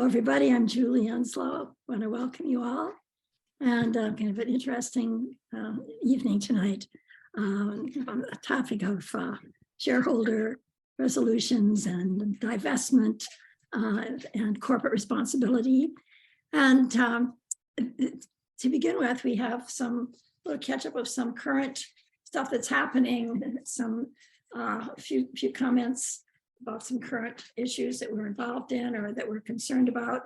Hello, everybody. I'm Julie Enslow. I want to welcome you all. And kind of an interesting evening tonight on the topic of shareholder resolutions and divestment and corporate responsibility. And to begin with, we have some little catch up of some current stuff that's happening, some few comments about some current issues that we're involved in or that we're concerned about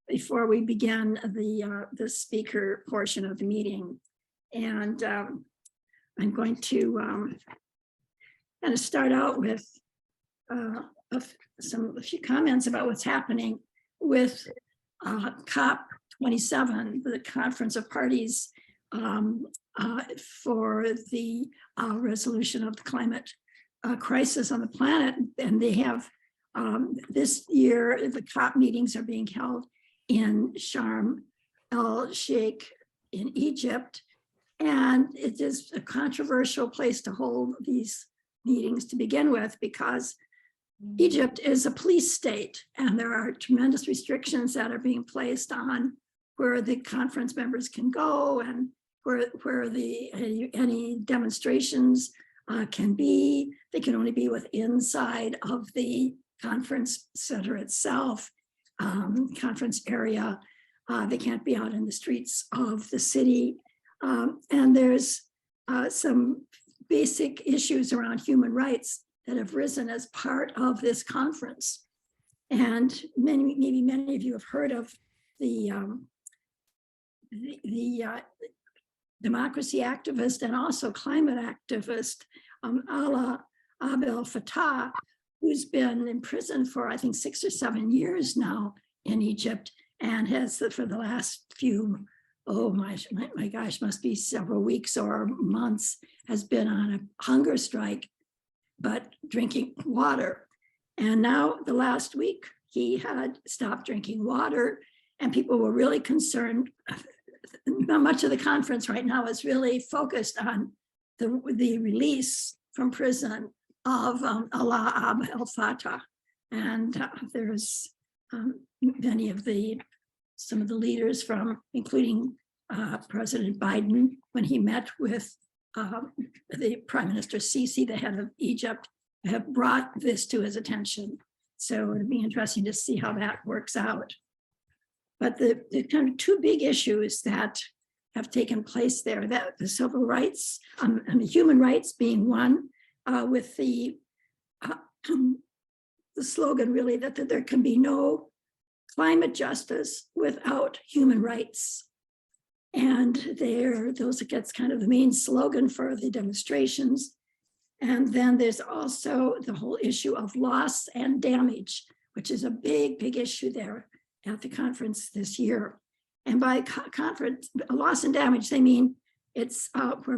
before we begin the speaker portion of the meeting. And I'm going to kind of start out with a few comments about what's happening with COP27, the Conference of Parties for the resolution of the climate crisis on the planet. And they have this year, the COP meetings are being held in Sharm el-Sheikh in Egypt. And it is a controversial place to hold these meetings to begin with, because Egypt is a police state and there are tremendous restrictions that are being placed on where the conference members can go and where any demonstrations can be. They can only be inside of the conference center itself, conference area. They can't be out in the streets of the city. And there's some basic issues around human rights that have risen as part of this conference. And maybe many of you have heard of the democracy activist and also climate activist, Alaa Abdel Fattah, who's been in prison for, I think, 6 or 7 years now in Egypt, and has for the last few, oh my gosh, must be several weeks or months, has been on a hunger strike, but drinking water. And now the last week, he had stopped drinking water, and people were really concerned. Much of the conference right now is really focused on the release from prison of Alaa Abdel Fattah. And there's some of the leaders from, including President Biden, when he met with the Prime Minister Sisi, the head of Egypt, have brought this to his attention. So it'd be interesting to see how that works out. But the kind of two big issues that have taken place there, that the civil rights and the human rights being one, with the slogan really that there can be no climate justice without human rights. And those gets kind of the main slogan for the demonstrations. And then there's also the whole issue of loss and damage, which is a big, big issue there at the conference this year. And by conference, loss and damage, they mean it's where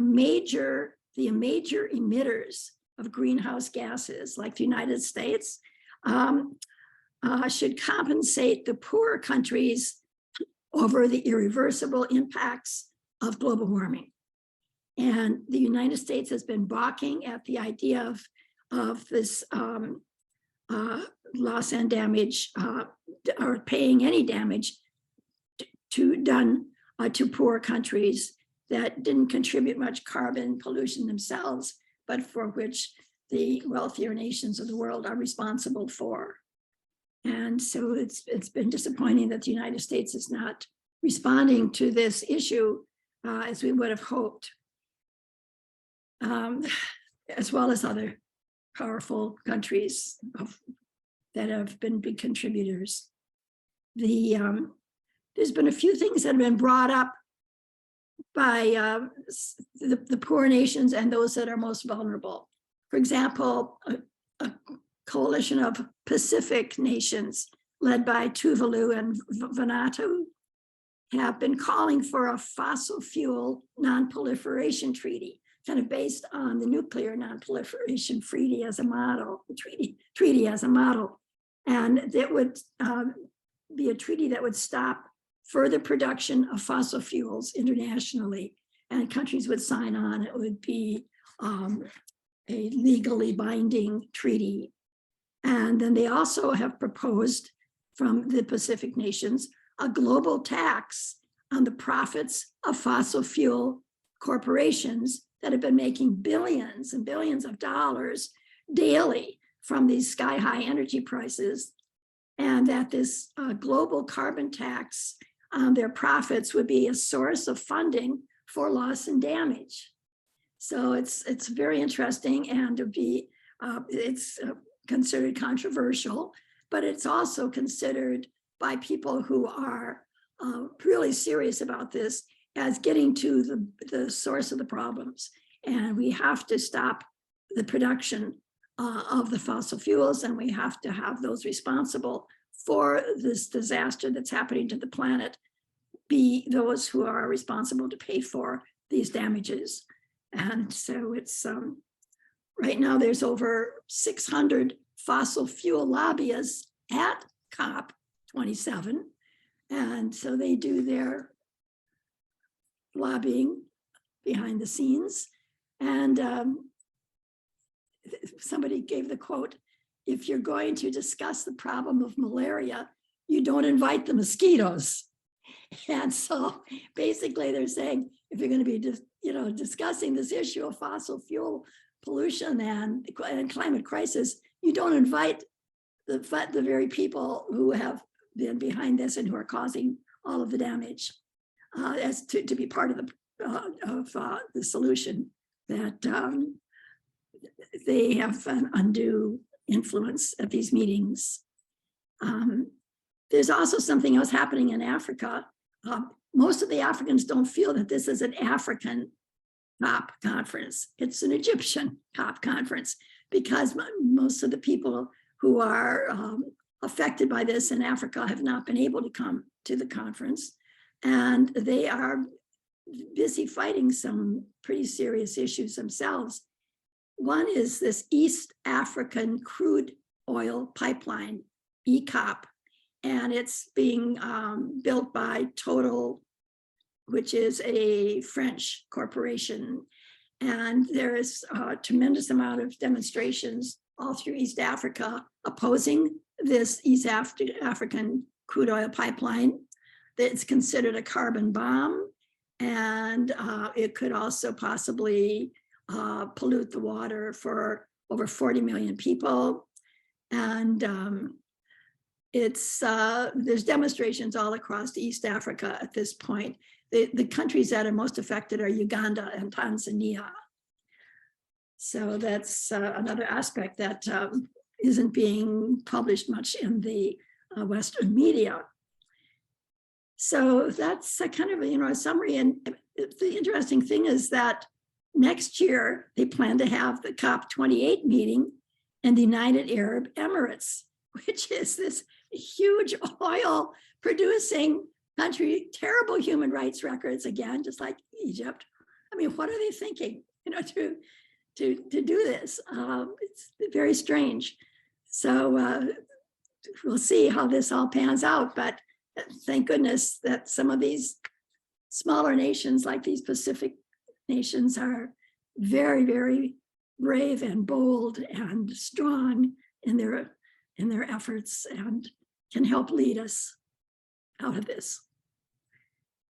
the major emitters of greenhouse gases, like the United States, should compensate the poorer countries over the irreversible impacts of global warming. And the United States has been balking at the idea of this loss and damage, or paying any damage done to poor countries that didn't contribute much carbon pollution themselves, but for which the wealthier nations of the world are responsible for. And so it's been disappointing that the United States is not responding to this issue as we would have hoped, as well as other powerful countries that have been big contributors. There's been a few things that have been brought up by the poor nations and those that are most vulnerable. For example, a coalition of Pacific nations led by Tuvalu and Vanuatu have been calling for a fossil fuel non-proliferation treaty, kind of based on the nuclear non-proliferation treaty as a model, treaty as a model. And that would be a treaty that would stop further production of fossil fuels internationally, and countries would sign on. It would be a legally binding treaty. And then they also have proposed from the Pacific nations, a global tax on the profits of fossil fuel corporations that have been making billions and billions of dollars daily from these sky-high energy prices, and that this global carbon tax on their profits would be a source of funding for loss and damage. So it's very interesting, and to be it's considered controversial, but it's also considered by people who are really serious about this as getting to the source of the problems. And we have to stop the production of the fossil fuels, and we have to have those responsible for this disaster that's happening to the planet be those who are responsible to pay for these damages. And so it's right now there's over 600 fossil fuel lobbyists at COP27. And so they do their lobbying behind the scenes. And somebody gave the quote, if you're going to discuss the problem of malaria, you don't invite the mosquitoes. And so basically they're saying, if you're going to be discussing this issue of fossil fuel pollution and climate crisis, you don't invite the very people who have been behind this and who are causing all of the damage as to be part of the solution, that they have an undue influence at these meetings. There's also something else happening in Africa. Most of the Africans don't feel that this is an African COP conference. It's an Egyptian COP conference, because most of the people who are affected by this in Africa have not been able to come to the conference. And they are busy fighting some pretty serious issues themselves. One is this East African crude oil pipeline, ECOP, and it's being built by Total, which is a French corporation. And there is a tremendous amount of demonstrations all through East Africa opposing this East African crude oil pipeline. It's considered a carbon bomb, and it could also possibly pollute the water for over 40 million people. And there's demonstrations all across East Africa at this point. The countries that are most affected are Uganda and Tanzania. So that's another aspect that isn't being published much in the Western media. So that's a kind of a summary. And the interesting thing is that next year they plan to have the COP28 meeting in the United Arab Emirates, which is this huge oil producing country, terrible human rights records, again, just like Egypt. I mean, what are they thinking, to do this? It's very strange. So we'll see how this all pans out, but thank goodness that some of these smaller nations, like these Pacific nations, are very, very brave and bold and strong in their efforts and can help lead us out of this.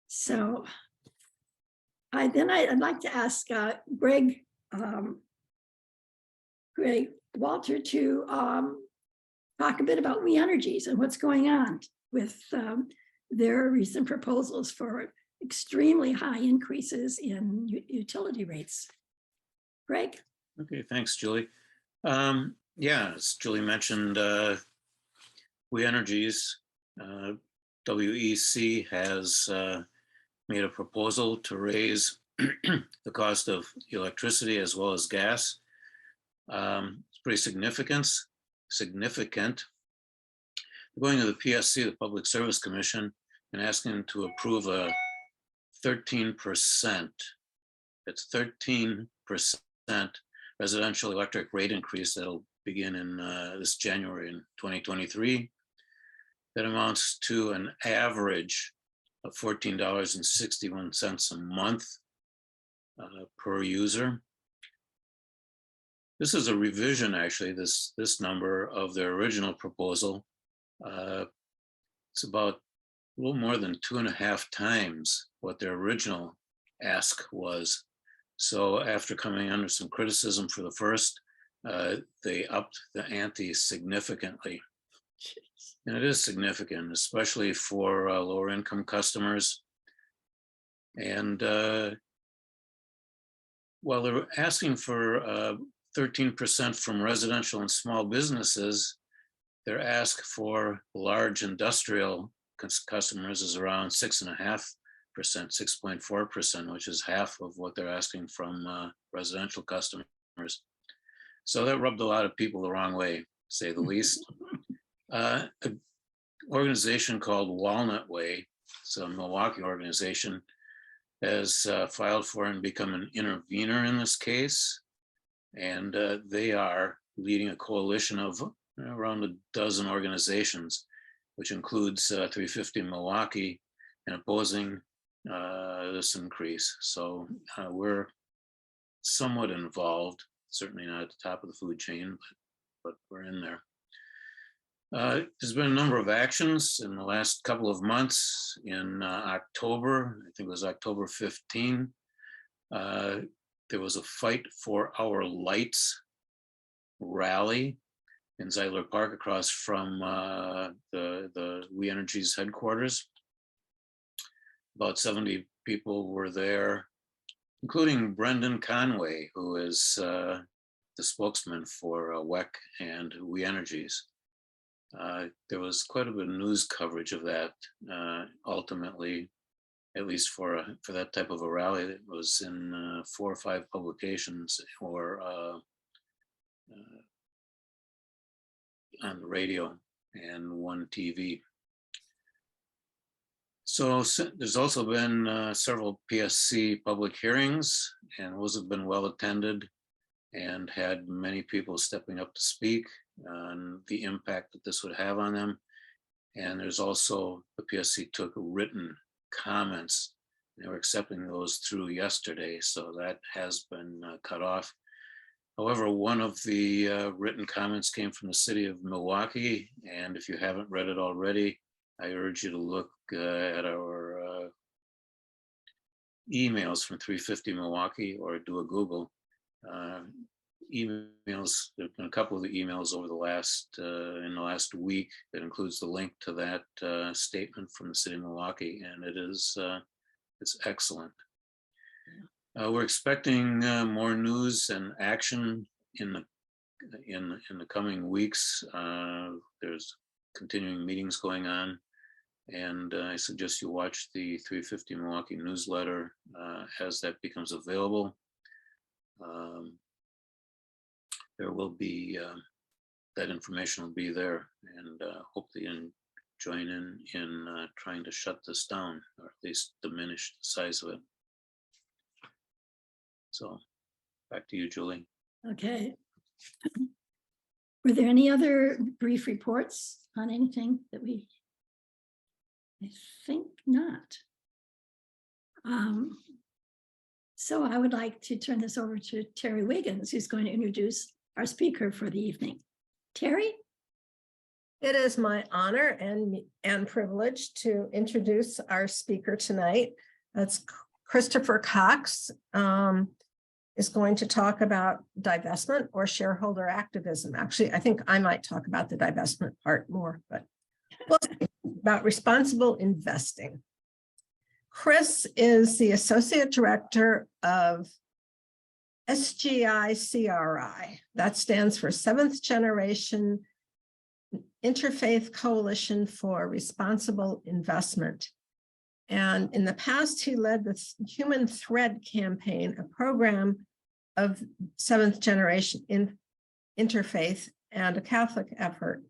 So I'd like to ask Greg Walter to talk a bit about We Energies and what's going on with their recent proposals for extremely high increases in utility rates. Greg? Okay, thanks, Julie. Yeah, as Julie mentioned, We Energies, WEC has made a proposal to raise the cost of electricity as well as gas. It's pretty significant. Going to the PSC, the Public Service Commission, and asking them to approve a 13%. It's 13% residential electric rate increase that'll begin in this January in 2023. That amounts to an average of $14.61 a month per user. This is a revision, actually, this number of their original proposal. It's about a little more than 2.5 times what their original ask was. So after coming under some criticism for the first, they upped the ante significantly. And it is significant, especially for lower income customers. And while they're asking for 13% from residential and small businesses, their ask for large industrial customers is around 6.5%, 6.4%, which is half of what they're asking from residential customers. So that rubbed a lot of people the wrong way, to say the least. An organization called Walnut Way, it's a Milwaukee organization, has filed for and become an intervener in this case. And they are leading a coalition of around a dozen organizations, which includes 350 Milwaukee, and opposing this increase. So we're somewhat involved, certainly not at the top of the food chain, but we're in there. There's been a number of actions in the last couple of months. In October, I think it was October 15, there was a Fight for Our Lights rally in Zeidler Park across from the We Energies headquarters. About 70 people were there, including Brendan Conway, who is the spokesman for WEC and We Energies. There was quite a bit of news coverage of that. Ultimately, at least for that type of a rally, it was in 4 or 5 publications or on the radio and 1 TV. So there's also been several PSC public hearings, and those have been well attended and had many people stepping up to speak on the impact that this would have on them. And there's also, the PSC took written comments. They were accepting those through yesterday, so that has been cut off. However, one of the written comments came from the city of Milwaukee, and if you haven't read it already, I urge you to look at our emails from 350 Milwaukee, or do a Google. Emails, there have been a couple of the emails over the last, in the last week that includes the link to that statement from the city of Milwaukee, and it is, it's excellent. We're expecting more news and action in the coming weeks. There's continuing meetings going on, and I suggest you watch the 350 Milwaukee newsletter as that becomes available. There will be, that information will be there, and hope that you join in trying to shut this down, or at least diminish the size of it. So back to you, Julie. Okay. Were there any other brief reports on anything that I think not. So I would like to turn this over to Terry Wiggins, who's going to introduce our speaker for the evening. Terry? It is my honor and privilege to introduce our speaker tonight. That's Christopher Cox. Is going to talk about divestment or shareholder activism. Actually, I think I might talk about the divestment part more, but we'll see about responsible investing. Chris is the Associate Director of SGI-CRI. That stands for Seventh Generation Interfaith Coalition for Responsible Investment. And in the past, he led the Human Thread campaign, a program of Seventh Generation Interfaith and a Catholic effort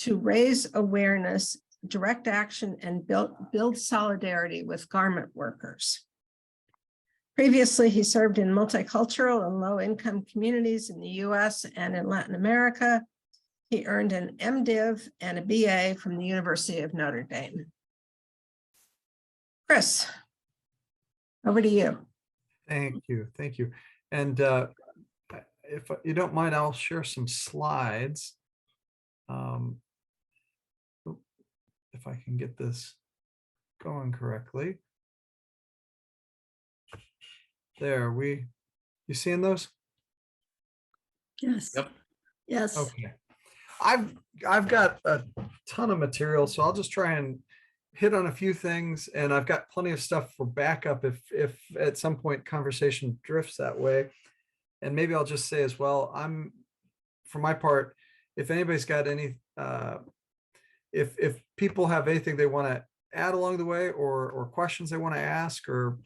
to raise awareness, direct action, and build solidarity with garment workers. Previously, he served in multicultural and low-income communities in the US and in Latin America. He earned an M.Div and a BA from the University of Notre Dame. Chris, over to you. Thank you. Thank you. And if you don't mind, I'll share some slides. if I can get this going correctly. There, you seeing those? Yes. Yep. Yes. Okay. I've got a ton of material, so I'll just try and hit on a few things, and I've got plenty of stuff for backup if at some point conversation drifts that way. And maybe I'll just say as well, for my part, if anybody's got any, if people have anything they want to add along the way, or questions they want to ask, or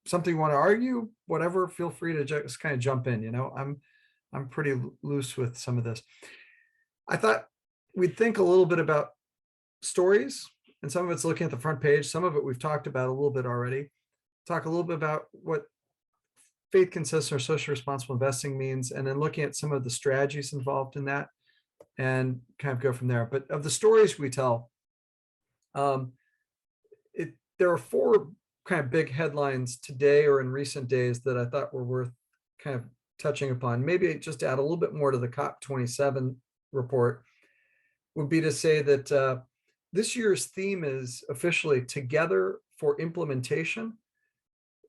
something you want to argue, whatever, feel free to just kind of jump in. I'm pretty loose with some of this. I thought we'd think a little bit about stories, and some of it's looking at the front page. Some of it we've talked about a little bit already. Talk a little bit about what faith consistent or socially responsible investing means, and then looking at some of the strategies involved in that, and kind of go from there. But of the stories we tell, there are four kind of big headlines today or in recent days that I thought were worth kind of touching upon. Maybe just to add a little bit more to the COP27 report would be to say that this year's theme is officially Together for Implementation.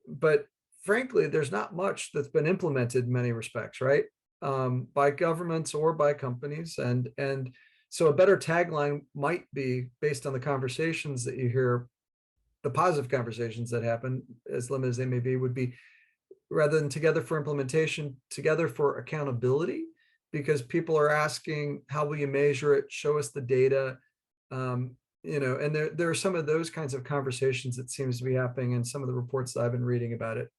But frankly, there's not much that's been implemented in many respects, right? By governments or by companies. And so a better tagline might be, based on the conversations that you hear, the positive conversations that happen, as limited as they may be, would be, rather than Together for Implementation, Together for Accountability, because people are asking, how will you measure it? Show us the data. And there are some of those kinds of conversations that seems to be happening in some of the reports that I've been reading about it.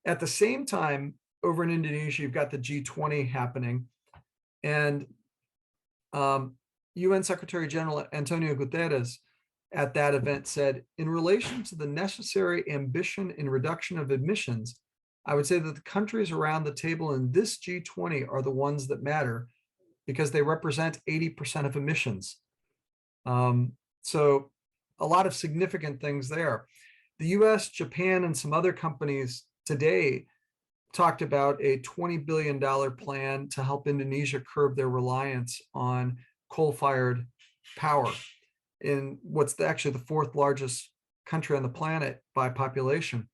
At the same time, over in Indonesia, you've got the G20 happening, and UN Secretary General Antonio Guterres at that event said, in relation to the necessary ambition in reduction of emissions, I would say that the countries around the table in this G20 are the ones that matter, because they represent 80% of emissions. So a lot of significant things there. The US, Japan, and some other companies today talked about a $20 billion plan to help Indonesia curb their reliance on coal-fired power in what's actually the fourth largest country on the planet by population.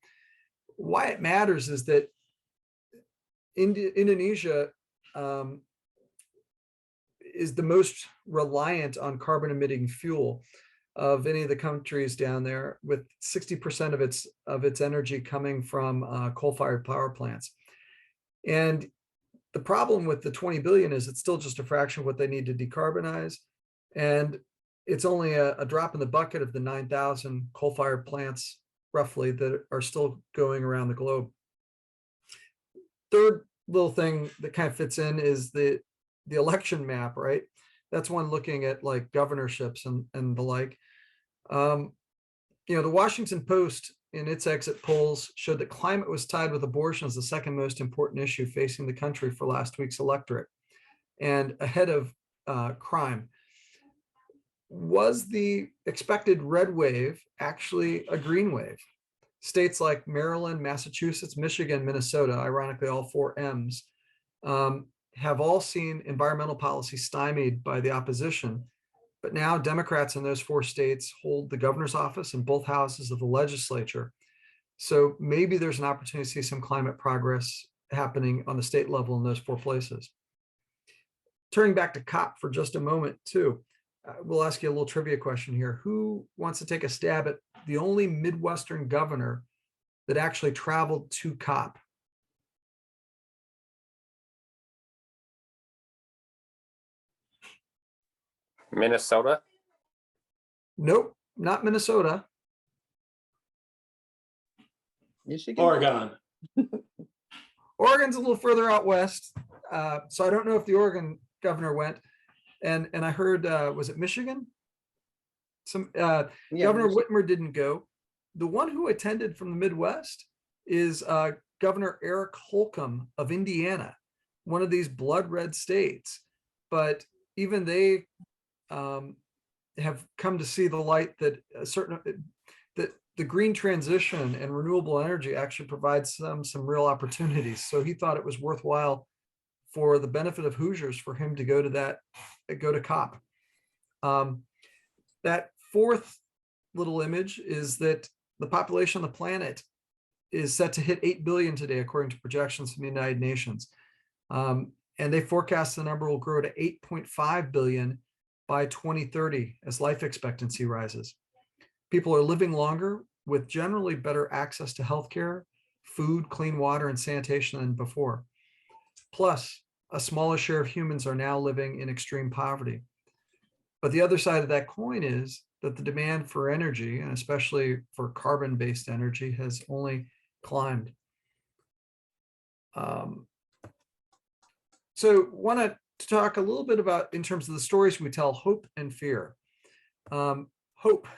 Why it matters is that Indonesia is the most reliant on carbon emitting fuel of any of the countries down there, with 60% of its energy coming from coal-fired power plants. And the problem with the 20 billion is it's still just a fraction of what they need to decarbonize. And it's only a drop in the bucket of the 9,000 coal-fired plants roughly that are still going around the globe. Third little thing that kind of fits in is the election map, right? That's one looking at like governorships and the like. The Washington Post in its exit polls showed that climate was tied with abortion as the second most important issue facing the country for last week's electorate, and ahead of crime. Was the expected red wave actually a green wave? States like Maryland, Massachusetts, Michigan, Minnesota, ironically all four M's, have all seen environmental policy stymied by the opposition. But now Democrats in those four states hold the governor's office and both houses of the legislature. So maybe there's an opportunity to see some climate progress happening on the state level in those four places. Turning back to COP for just a moment too, we'll ask you a little trivia question here. Who wants to take a stab at the only Midwestern governor that actually traveled to COP? Minnesota? Nope, not Minnesota. Michigan. Oregon. Oregon's a little further out west. So I don't know if the Oregon governor went. And I heard, was it Michigan? Governor Whitmer didn't go. The one who attended from the Midwest is Governor Eric Holcomb of Indiana, one of these blood red states. But even they have come to see the light that that the green transition and renewable energy actually provides some real opportunities. So he thought it was worthwhile, for the benefit of Hoosiers, for him to go to COP. that fourth little image is that the population on the planet is set to hit 8 billion today, according to projections from the United Nations. And they forecast the number will grow to 8.5 billion by 2030 as life expectancy rises. People are living longer with generally better access to healthcare, food, clean water, and sanitation than before. Plus, a smaller share of humans are now living in extreme poverty. But the other side of that coin is that the demand for energy, and especially for carbon-based energy, has only climbed. So want to talk a little bit about, in terms of the stories we tell, hope and fear. Hope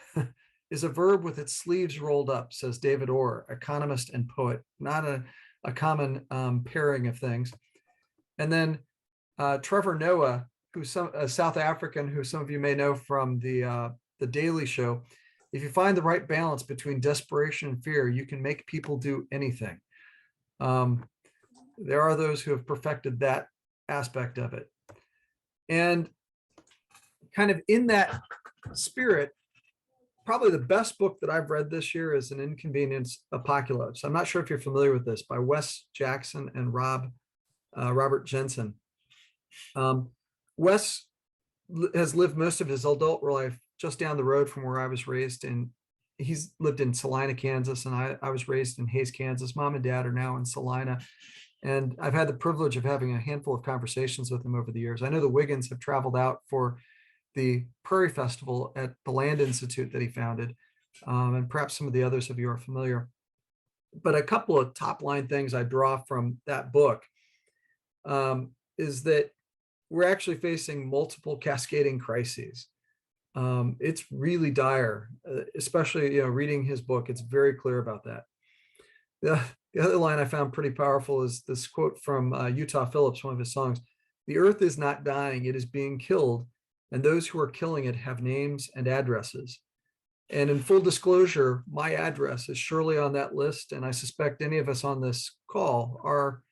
is a verb with its sleeves rolled up, says David Orr, economist and poet, not a common pairing of things. And then Trevor Noah, who's a South African, who some of you may know from the Daily Show. If you find the right balance between desperation and fear, you can make people do anything. There are those who have perfected that aspect of it. And kind of in that spirit, probably the best book that I've read this year is An Inconvenience Apocalypse. I'm not sure if you're familiar with this, by Wes Jackson and Robert Jensen. Wes has lived most of his adult life just down the road from where I was raised, and he's lived in Salina, Kansas, and I was raised in Hays, Kansas. Mom and dad are now in Salina, and I've had the privilege of having a handful of conversations with him over the years. I know the Wiggins have traveled out for the Prairie Festival at the Land Institute that he founded, and perhaps some of the others of you are familiar. But a couple of top line things I draw from that book is that we're actually facing multiple cascading crises. It's really dire, especially, reading his book. It's very clear about that. The other line I found pretty powerful is this quote from Utah Phillips, one of his songs: "The earth is not dying, it is being killed, and those who are killing it have names and addresses." And in full disclosure, my address is surely on that list, and I suspect any of us on this call, our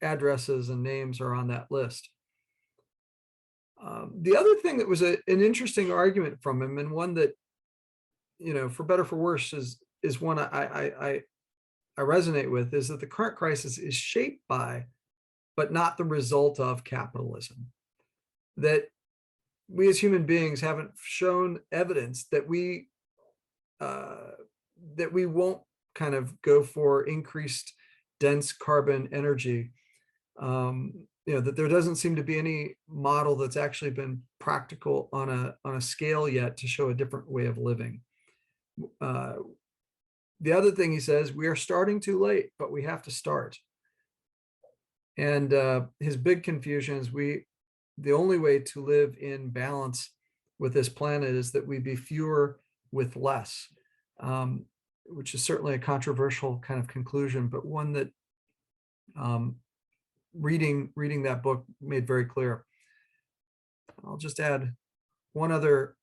addresses and names are on that list. The other thing that was an interesting argument from him, and one that, for better or for worse, is one I resonate with, is that the current crisis is shaped by, but not the result of, capitalism. That we as human beings haven't shown evidence that we won't kind of go for increased dense carbon energy. That there doesn't seem to be any model that's actually been practical on a scale yet to show a different way of living. The other thing he says, we are starting too late, but we have to start. And his big confusion is the only way to live in balance with this planet is that we be fewer with less, which is certainly a controversial kind of conclusion, but one that reading that book made very clear. I'll just add one other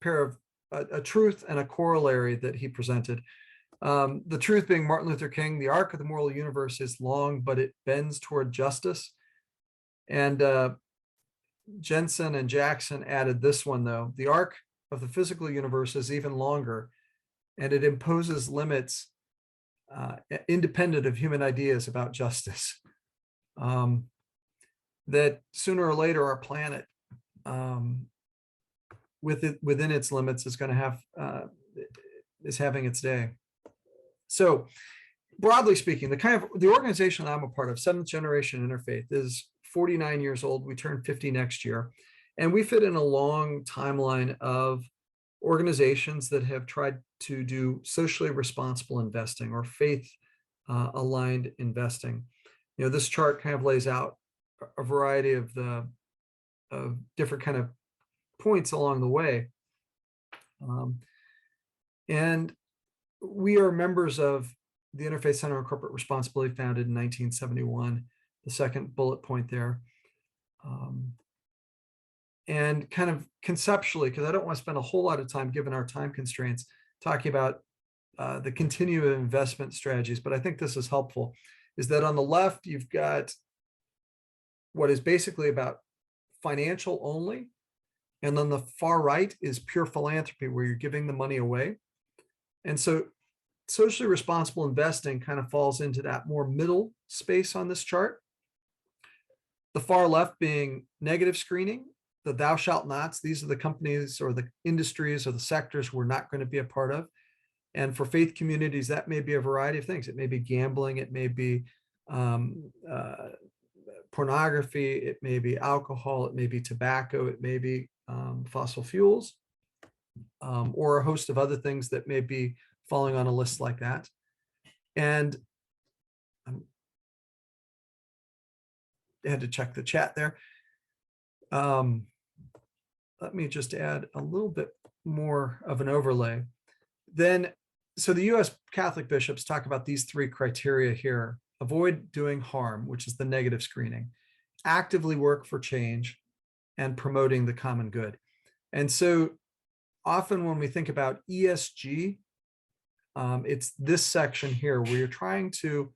pair of a truth and a corollary that he presented. The truth being Martin Luther King: "The arc of the moral universe is long, but it bends toward justice." And Jensen and Jackson added this one, though: "The arc of the physical universe is even longer, and it imposes limits independent of human ideas about justice." That sooner or later our planet, within its limits, is going to have is having its day. So, broadly speaking, the organization I'm a part of, Seventh Generation Interfaith, is 49 years old. We turn 50 next year, and we fit in a long timeline of organizations that have tried to do socially responsible investing or faith aligned investing. This chart kind of lays out a variety of different kind of points along the way. And we are members of the Interfaith Center on Corporate Responsibility, founded in 1971, the second bullet point there. And kind of conceptually, because I don't want to spend a whole lot of time, given our time constraints, talking about the continuum of investment strategies, but I think this is helpful, is that on the left, you've got what is basically about financial only, And then the far right is pure philanthropy, where you're giving the money away. And so socially responsible investing kind of falls into that more middle space on this chart. The far left being negative screening, the thou shalt nots. These are the companies or the industries or the sectors we're not going to be a part of. And for faith communities, that may be a variety of things. It may be gambling, it may be pornography, it may be alcohol, it may be tobacco, it may be fossil fuels, or a host of other things that may be falling on a list like that. And I had to check the chat there. Let me just add a little bit more of an overlay. Then, so the US Catholic bishops talk about these three criteria here: avoid doing harm, which is the negative screening, actively work for change, and promoting the common good. And so often when we think about ESG, it's this section here where you're trying to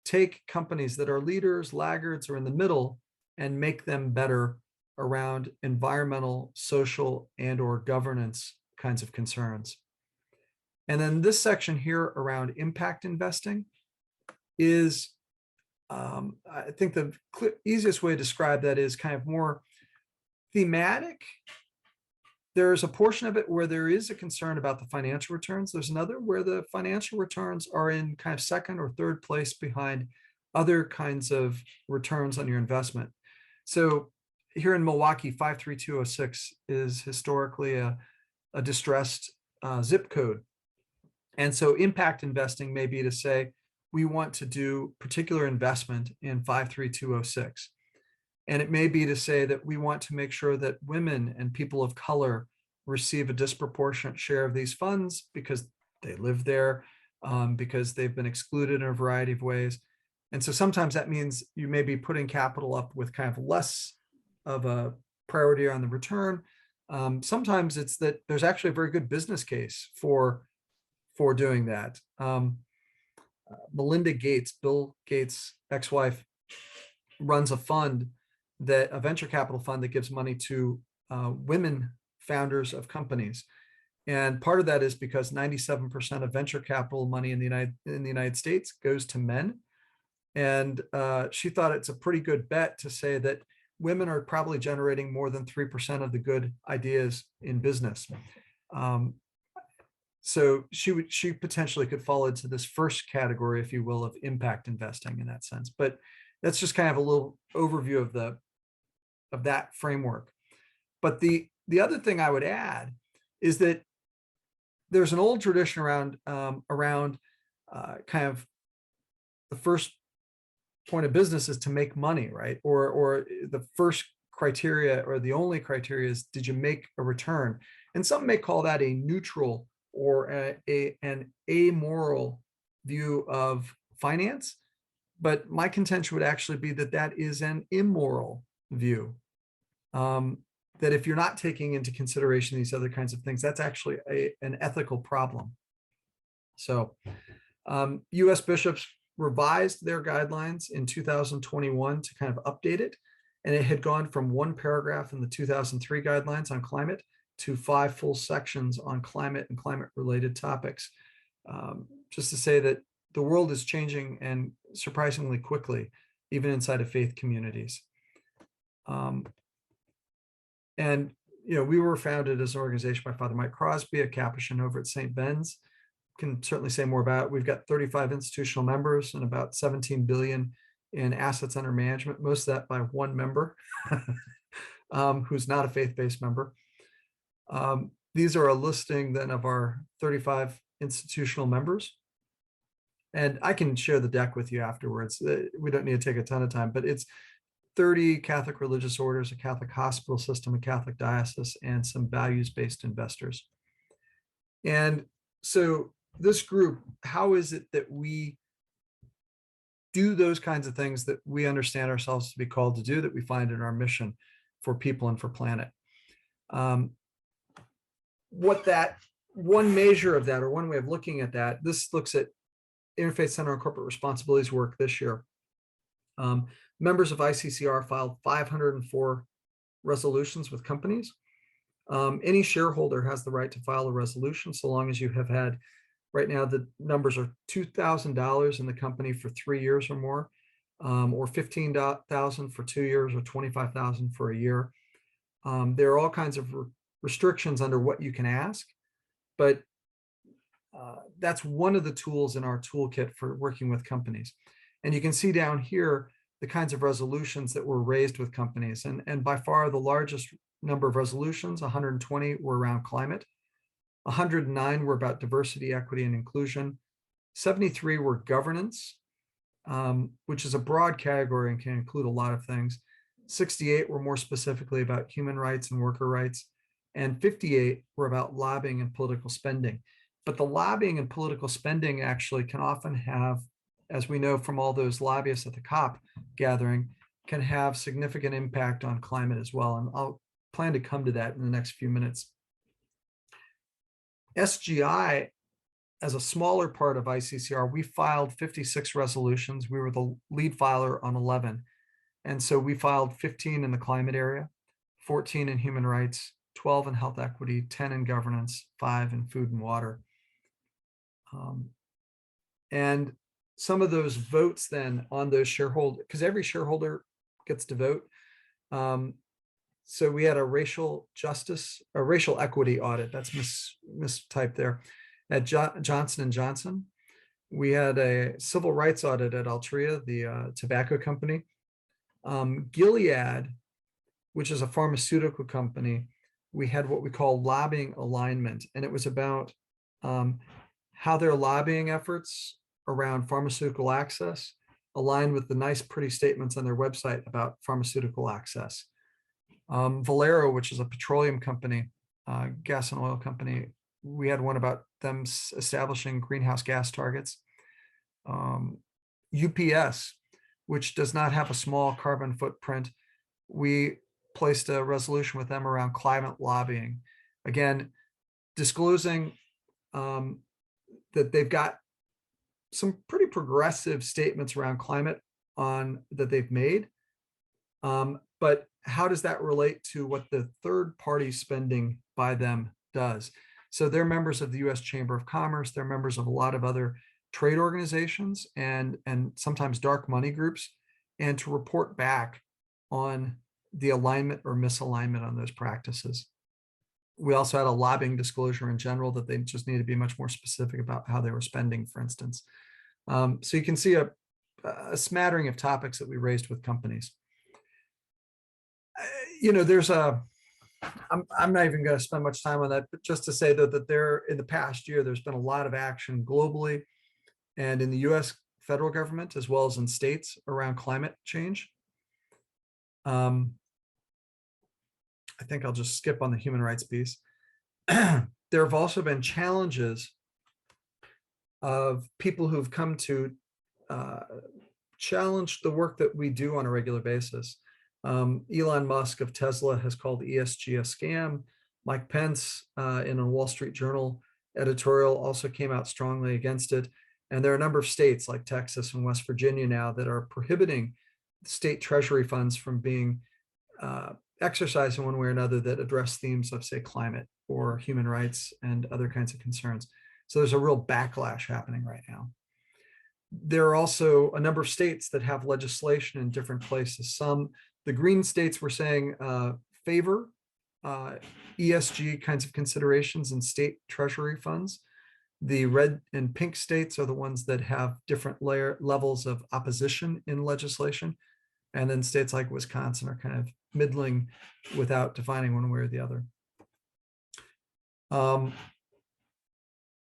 take companies that are leaders, laggards, or in the middle and make them better around environmental, social, and or governance kinds of concerns. And then this section here around impact investing is, I think the easiest way to describe that is kind of more thematic. There's a portion of it where there is a concern about the financial returns. There's another where the financial returns are in kind of second or third place behind other kinds of returns on your investment. So here in Milwaukee, 53206 is historically a distressed zip code. And so impact investing may be to say, we want to do particular investment in 53206. And it may be to say that we want to make sure that women and people of color receive a disproportionate share of these funds because they live there, because they've been excluded in a variety of ways. And so sometimes that means you may be putting capital up with kind of less of a priority on the return. Sometimes it's that there's actually a very good business case for doing that. Melinda Gates, Bill Gates' ex-wife, runs a fund, a venture capital fund that gives money to women founders of companies. And part of that is because 97% of venture capital money in the United States goes to men. And she thought it's a pretty good bet to say that women are probably generating more than 3% of the good ideas in business. So she potentially could fall into this first category, if you will, of impact investing in that sense. But that's just kind of a little overview of that framework. But the other thing I would add is that there's an old tradition around kind of the first point of business is to make money, right? Or the first criteria or the only criteria is, did you make a return? And some may call that a neutral or an amoral view of finance. But my contention would actually be that that is an immoral view. That if you're not taking into consideration these other kinds of things, that's actually an ethical problem. So US bishops revised their guidelines in 2021 to kind of update it. And it had gone from one paragraph in the 2003 guidelines on climate to 5 full sections on climate and climate-related topics. Just to say that the world is changing, and surprisingly quickly, even inside of faith communities. And we were founded as an organization by Father Mike Crosby, a Capuchin over at St. Ben's. Can certainly say more about it. We've got 35 institutional members and about 17 billion in assets under management, most of that by one member who's not a faith-based member. These are a listing then of our 35 institutional members. And I can share the deck with you afterwards. We don't need to take a ton of time, but it's 30 Catholic religious orders, a Catholic hospital system, a Catholic diocese, and some values-based investors. And so this group, how is it that we do those kinds of things that we understand ourselves to be called to do, that we find in our mission for people and for planet? What that one measure of that, or one way of looking at that, this looks at Interfaith Center on Corporate Responsibilities work this year. Members of ICCR filed 504 resolutions with companies. Any shareholder has the right to file a resolution so long as you have had, right now, the numbers are $2,000 in the company for 3 years or more, or $15,000 for 2 years, or $25,000 for a year. There are all kinds of restrictions under what you can ask, but that's one of the tools in our toolkit for working with companies. And you can see down here the kinds of resolutions that were raised with companies. And by far the largest number of resolutions, 120, were around climate. 109 were about diversity, equity, and inclusion. 73 were governance, which is a broad category and can include a lot of things. 68 were more specifically about human rights and worker rights. And 58 were about lobbying and political spending. But the lobbying and political spending actually can often have, as we know from all those lobbyists at the COP gathering, can have significant impact on climate as well. And I'll plan to come to that in the next few minutes. SGI, as a smaller part of ICCR, we filed 56 resolutions. We were the lead filer on 11. And so we filed 15 in the climate area, 14 in human rights, 12 in health equity, 10 in governance, 5 in food and water. And some of those votes then on those shareholders, because every shareholder gets to vote. So we had a racial justice, a racial equity audit, that's mistyped there, at Johnson & Johnson. We had a civil rights audit at Altria, the tobacco company. Gilead, which is a pharmaceutical company, we had what we call lobbying alignment, and it was about how their lobbying efforts around pharmaceutical access align with the nice, pretty statements on their website about pharmaceutical access. Valero, which is a petroleum company, gas and oil company, we had one about them establishing greenhouse gas targets. UPS, which does not have a small carbon footprint, we placed a resolution with them around climate lobbying. Again, disclosing that they've got some pretty progressive statements around climate that they've made. But how does that relate to what the third party spending by them does? So they're members of the US Chamber of Commerce, they're members of a lot of other trade organizations and sometimes dark money groups, and to report back on the alignment or misalignment on those practices. We also had a lobbying disclosure in general that they just need to be much more specific about how they were spending, for instance. So you can see a smattering of topics that we raised with companies. There's I'm not even going to spend much time on that, but just to say that there, in the past year, there's been a lot of action globally and in the US federal government, as well as in states, around climate change. I think I'll just skip on the human rights piece. There have also been challenges of people who've come to challenge the work that we do on a regular basis. Elon Musk of Tesla has called ESG a scam. Mike Pence in a Wall Street Journal editorial also came out strongly against it. And there are a number of states like Texas and West Virginia now that are prohibiting state treasury funds from being exercised in one way or another that address themes of, say, climate or human rights and other kinds of concerns. So there's a real backlash happening right now. There are also a number of states that have legislation in different places. The green states were saying favor ESG kinds of considerations in state treasury funds. The red and pink states are the ones that have different levels of opposition in legislation. And then states like Wisconsin are kind of middling without defining one way or the other.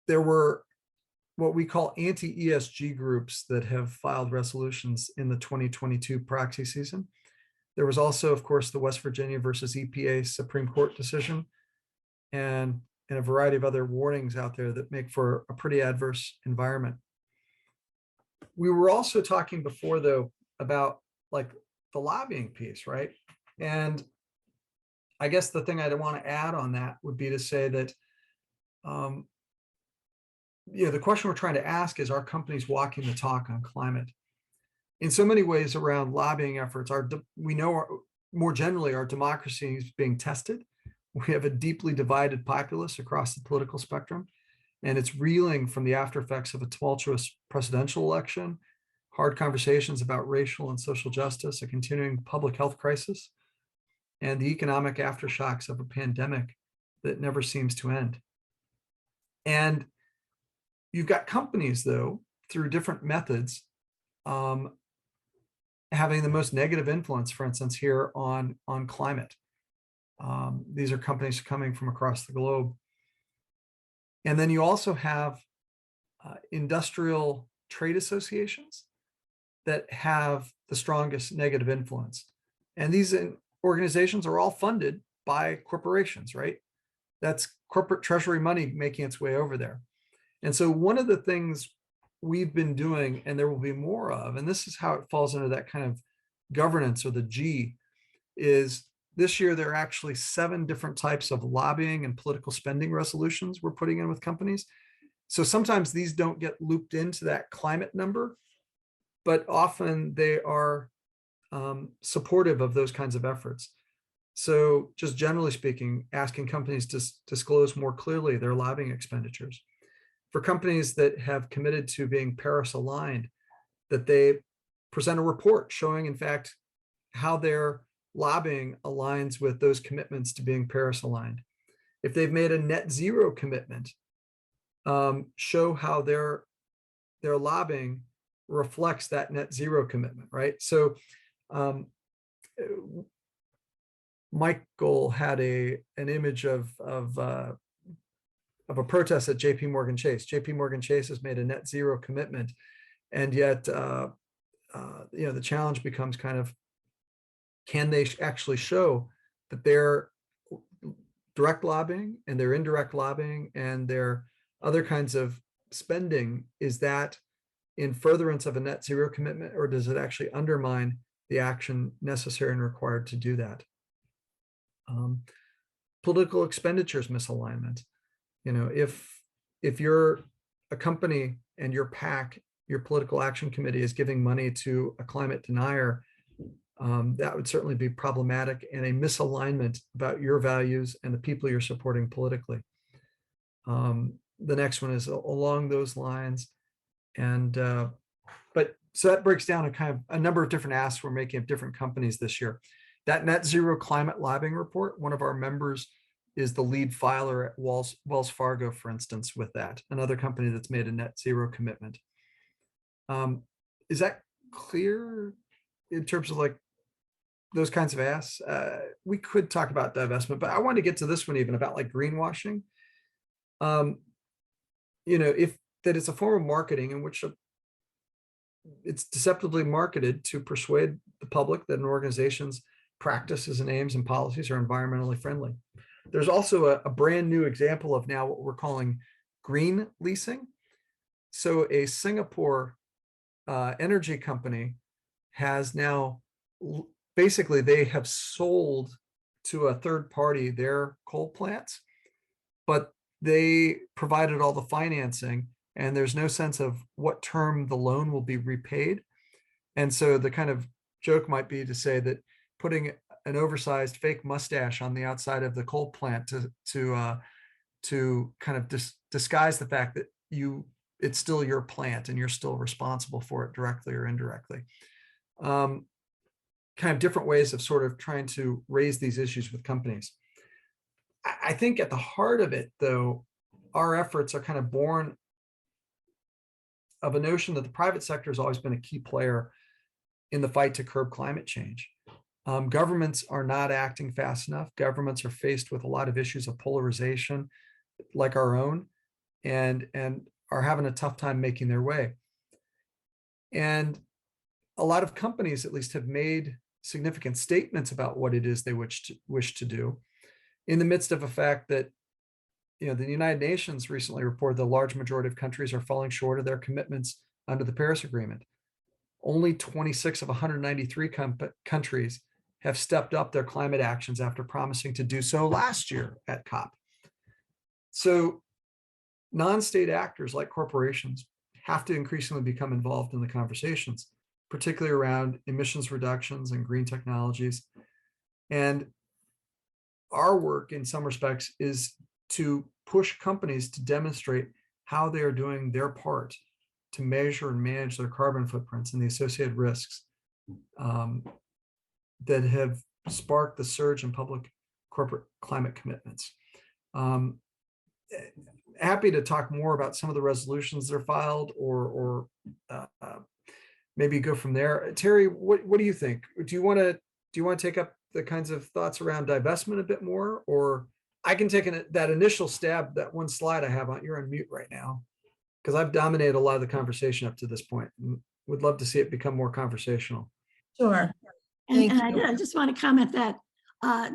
There were what we call anti-ESG groups that have filed resolutions in the 2022 proxy season. There was also, of course, the West Virginia versus EPA Supreme Court decision, and a variety of other warnings out there that make for a pretty adverse environment. We were also talking before, though, about like the lobbying piece, right? And I guess the thing I'd want to add on that would be to say that, the question we're trying to ask is, are companies walking the talk on climate? In so many ways around lobbying efforts, we know more generally our democracy is being tested We have a deeply divided populace across the political spectrum, and it's reeling from the after effects of a tumultuous presidential election, hard conversations about racial and social justice, a continuing public health crisis, and the economic aftershocks of a pandemic that never seems to end. And you've got companies, though, through different methods, having the most negative influence, for instance, here on climate. These are companies coming from across the globe. And then you also have industrial trade associations that have the strongest negative influence. And these organizations are all funded by corporations, right? That's corporate treasury money making its way over there. And so one of the things we've been doing, and there will be more of, and this is how it falls into that kind of governance, or the G, is this year there are actually 7 different types of lobbying and political spending resolutions we're putting in with companies. So sometimes these don't get looped into that climate number, but often they are supportive of those kinds of efforts. So just generally speaking, asking companies to disclose more clearly their lobbying expenditures. For companies that have committed to being Paris aligned, that they present a report showing, in fact, how their lobbying aligns with those commitments to being Paris aligned. If they've made a net zero commitment, show how their lobbying reflects that net zero commitment, right? So Michael had an image of a protest at JP Morgan Chase. JP Morgan Chase has made a net zero commitment, and yet the challenge becomes kind of, can they actually show that their direct lobbying and their indirect lobbying and their other kinds of spending, is that in furtherance of a net zero commitment, or does it actually undermine the action necessary and required to do that? Political expenditures misalignment. If you're a company and your PAC, your political action committee, is giving money to a climate denier, that would certainly be problematic and a misalignment about your values and the people you're supporting politically. The next one is along those lines. And so that breaks down a number of different asks we're making of different companies this year. That net zero climate lobbying report, one of our members is the lead filer at Wells Fargo, for instance, with that, another company that's made a net zero commitment. Is that clear in terms of like those kinds of asks? We could talk about divestment, but I want to get to this one even about like greenwashing. If that is a form of marketing in which it's deceptively marketed to persuade the public that an organization's practices and aims and policies are environmentally friendly. There's also a brand new example of now what we're calling green leasing. So a Singapore energy company has now, basically they have sold to a third party their coal plants, but they provided all the financing and there's no sense of what term the loan will be repaid. And so the kind of joke might be to say that putting an oversized fake mustache on the outside of the coal plant to kind of disguise the fact that it's still your plant and you're still responsible for it directly or indirectly. Kind of different ways of sort of trying to raise these issues with companies. I think at the heart of it, though, our efforts are kind of born of a notion that the private sector has always been a key player in the fight to curb climate change. Governments are not acting fast enough. Governments are faced with a lot of issues of polarization like our own, and are having a tough time making their way. And a lot of companies at least have made significant statements about what it is they wish to do, in the midst of a fact that the United Nations recently reported the large majority of countries are falling short of their commitments under the Paris Agreement. Only 26 of 193 countries have stepped up their climate actions after promising to do so last year at COP. So non-state actors like corporations have to increasingly become involved in the conversations, particularly around emissions reductions and green technologies. And our work in some respects is to push companies to demonstrate how they are doing their part to measure and manage their carbon footprints and the associated risks that have sparked the surge in public corporate climate commitments. Happy to talk more about some of the resolutions that are filed, or maybe go from there. Terry, what do you think? Do you want to take up the kinds of thoughts around divestment a bit more, or I can take that initial stab, that one slide I have on, you're on mute right now, because I've dominated a lot of the conversation up to this point. Would love to see it become more conversational. Sure. And, Thank you. I just want to comment that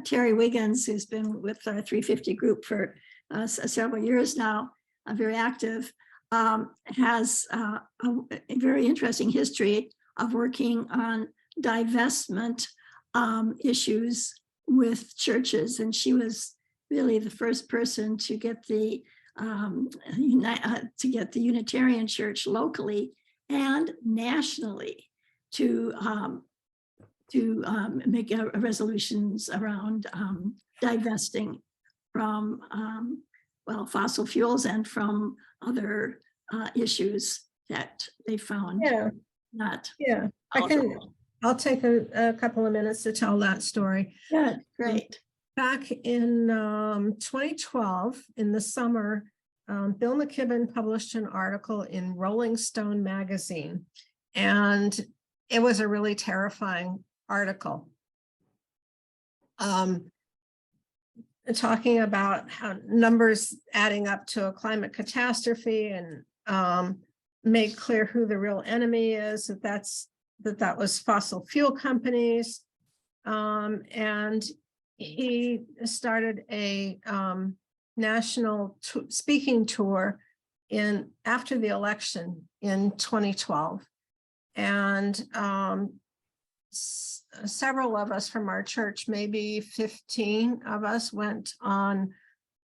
Terry Wiggins, who's been with our 350 group for several years now, very active, has a very interesting history of working on divestment issues with churches. And she was really the first person to get the Unitarian Church locally and nationally to make resolutions around divesting from fossil fuels and from other issues that they found not. Yeah, I'll take a couple of minutes to tell that story. Good, great. Back in 2012, in the summer, Bill McKibben published an article in Rolling Stone magazine, and it was a really terrifying article. Talking about how numbers adding up to a climate catastrophe, and made clear who the real enemy is, that was fossil fuel companies. And he started a national speaking tour after the election in 2012. And several of us from our church, maybe 15 of us, went on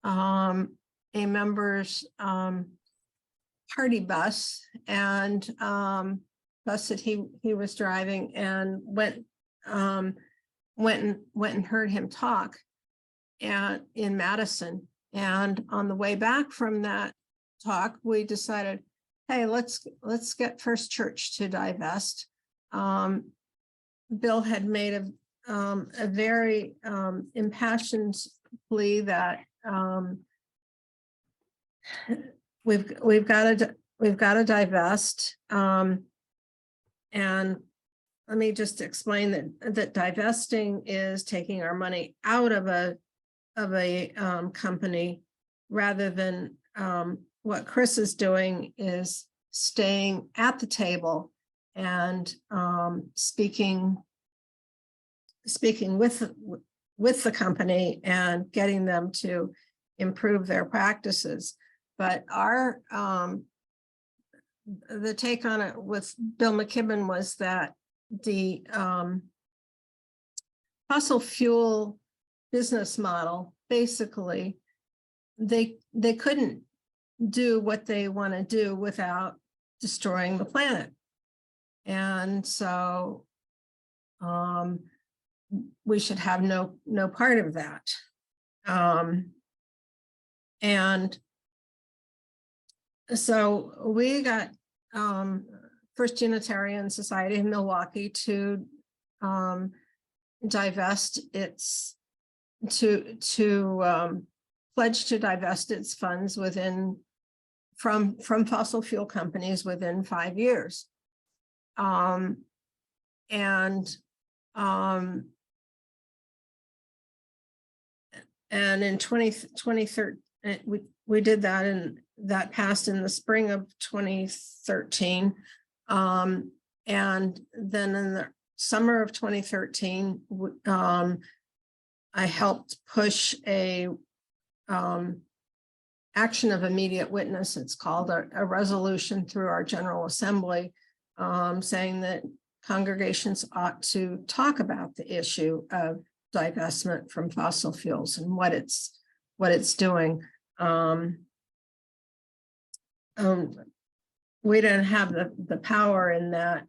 a member's party bus, and bus that he was driving, and went and heard him talk in Madison. And on the way back from that talk, we decided, hey, let's get First Church to divest. Bill had made a very impassioned plea that we've got to divest. And let me just explain that divesting is taking our money out of a company, rather than what Chris is doing is staying at the table and speaking with the company and getting them to improve their practices. But the take on it with Bill McKibben was that the fossil fuel business model, basically, they couldn't do what they want to do without destroying the planet. And so we should have no part of that. And so we got First Unitarian Society in Milwaukee to divest pledge to divest its funds from fossil fuel companies within 5 years. And in 2013, we did that, and that passed in the spring of 2013. And then in the summer of 2013, I helped push a action of immediate witness. It's called a resolution through our General Assembly, saying that congregations ought to talk about the issue of divestment from fossil fuels and what it's doing. We didn't have the power in that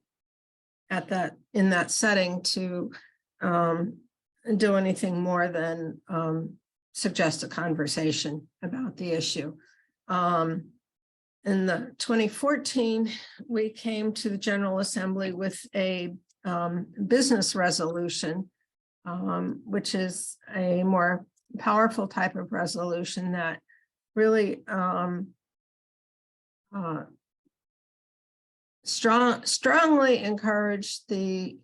setting to do anything more than suggest a conversation about the issue. In the 2014, we came to the General Assembly with a business resolution, which is a more powerful type of resolution that really strongly encouraged the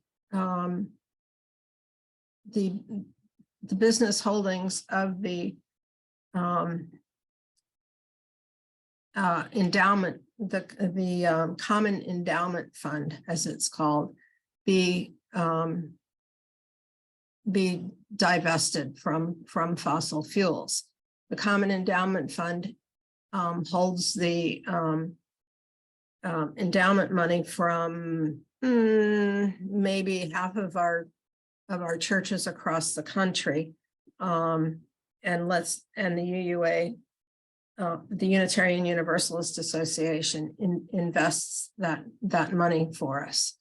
business holdings of the endowment, the common endowment fund, as it's called, be divested from fossil fuels. The common endowment fund holds the endowment money from maybe half of our churches across the country, and the UUA, the Unitarian Universalist Association, invests that money for us,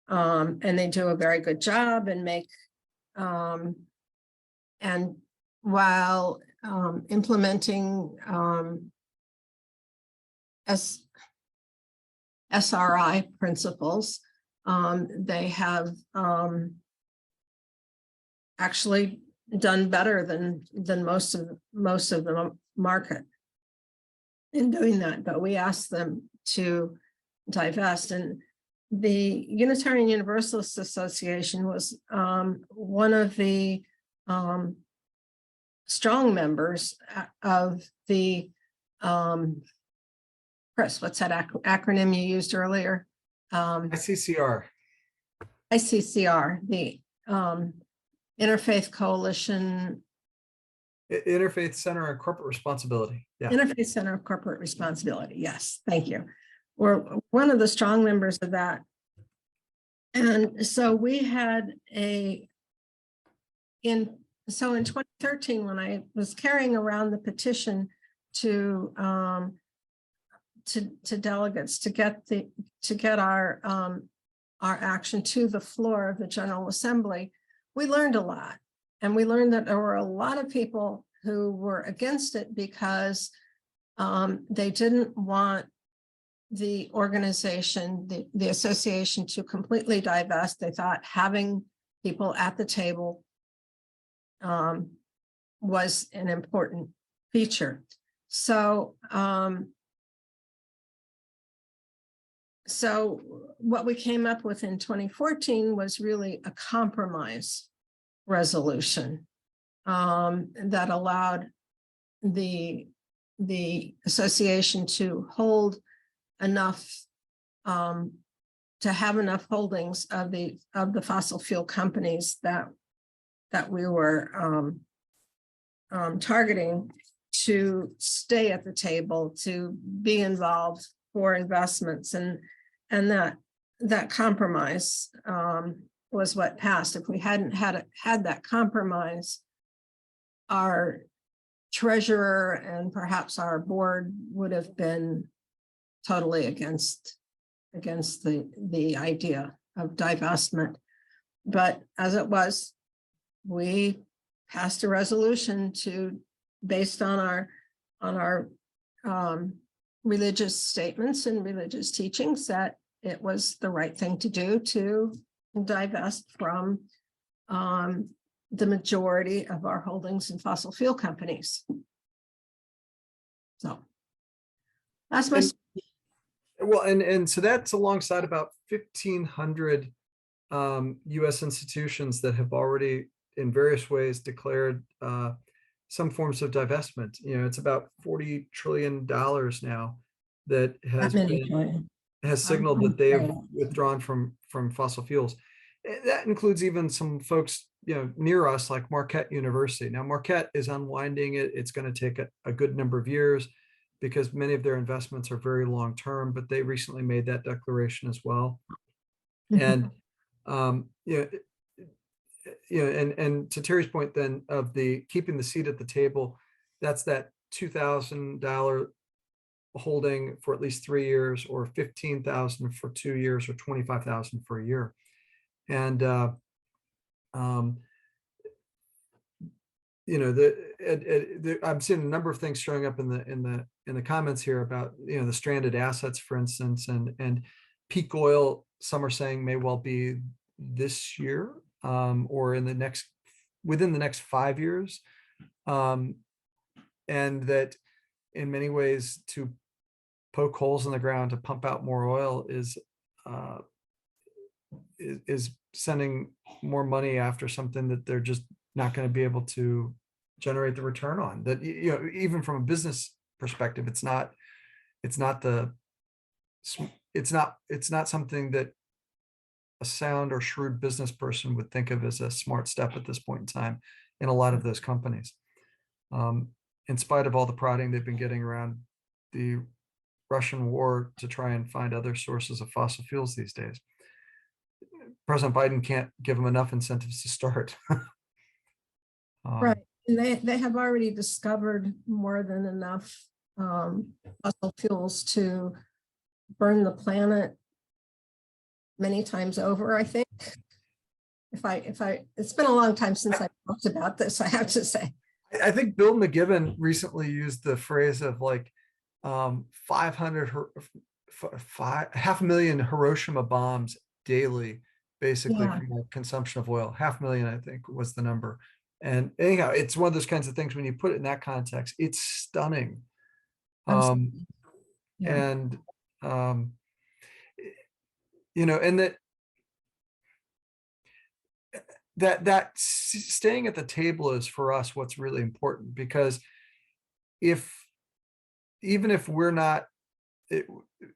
and they do a very good job and make and while implementing SRI principles, they have actually done better than most of the market in doing that. But we asked them to divest, and the Unitarian Universalist Association was one of the strong members of the Chris, what's that acronym you used earlier? ICCR. ICCR, the Interfaith Coalition. Interfaith Center on Corporate Responsibility. Yeah. Interfaith Center of Corporate Responsibility. Yes, thank you. We're one of the strong members of that. And so we had in 2013, when I was carrying around the petition to delegates to get our action to the floor of the General Assembly, we learned a lot. And we learned that there were a lot of people who were against it because they didn't want the organization, the association, to completely divest. They thought having people at the table was an important feature. So what we came up with in 2014 was really a compromise resolution that allowed the association to hold enough, to have enough holdings of the fossil fuel companies that we were targeting to stay at the table, to be involved for investments, and that compromise was what passed. If we hadn't had that compromise, our treasurer and perhaps our board would have been totally against the idea of divestment. But as it was, we passed a resolution based on our religious statements and religious teachings, that it was the right thing to do to divest from the majority of our holdings in fossil fuel companies. So that's my. Well, and so that's alongside about 1,500 U.S. institutions that have already, in various ways, declared some forms of divestment. You know, it's about $40 trillion now that has signaled that they have withdrawn from fossil fuels. That includes even some folks, you know, near us, like Marquette University. Now, Marquette is unwinding it. It's going to take a good number of years, because many of their investments are very long term, but they recently made that declaration as well. And and to Terry's point then of the keeping the seat at the table, that's that $2,000 holding for at least 3 years, or $15,000 for 2 years, or $25,000 for a year. And I'm seeing a number of things showing up in the comments here about, the stranded assets, for instance, and peak oil, some are saying may well be this year, or within the next 5 years. And that in many ways, to poke holes in the ground to pump out more oil is sending more money after something that they're just not going to be able to generate the return on. That, even from a business perspective, it's not something that a sound or shrewd business person would think of as a smart step at this point in time in a lot of those companies. In spite of all the prodding they've been getting around the Russian war to try and find other sources of fossil fuels these days, President Biden can't give them enough incentives to start. Right. And they have already discovered more than enough fossil fuels to burn the planet many times over, I think. It's been a long time since I talked about this, I have to say. I think Bill McGibbon recently used the phrase of like 500,000 Hiroshima bombs daily, basically, Yeah. from the consumption of oil. 500,000, I think, was the number. And anyhow, it's one of those kinds of things when you put it in that context, it's stunning. Absolutely. Yeah. And and that staying at the table is for us what's really important, because even if we're not,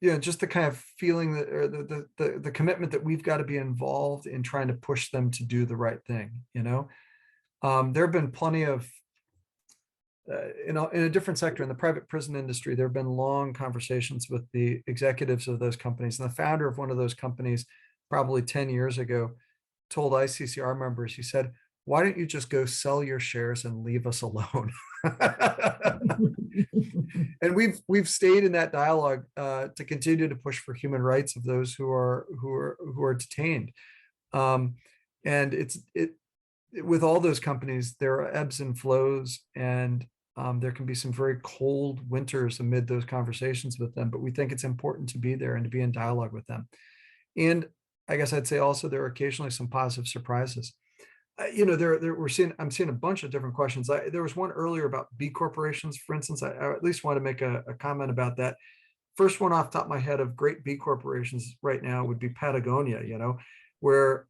just the kind of feeling that, or the commitment that we've got to be involved in trying to push them to do the right thing. There have been plenty of in a different sector, in the private prison industry, there have been long conversations with the executives of those companies, and the founder of one of those companies, probably 10 years ago, told ICCR members, he said, "Why don't you just go sell your shares and leave us alone?" And we've stayed in that dialogue to continue to push for human rights of those who are detained. And with all those companies, there are ebbs and flows, and there can be some very cold winters amid those conversations with them. But we think it's important to be there and to be in dialogue with them. And I guess I'd say also there are occasionally some positive surprises. I'm seeing a bunch of different questions. There was one earlier about B corporations, for instance. I at least want to make a comment about that. First one off the top of my head of great B corporations right now would be Patagonia, where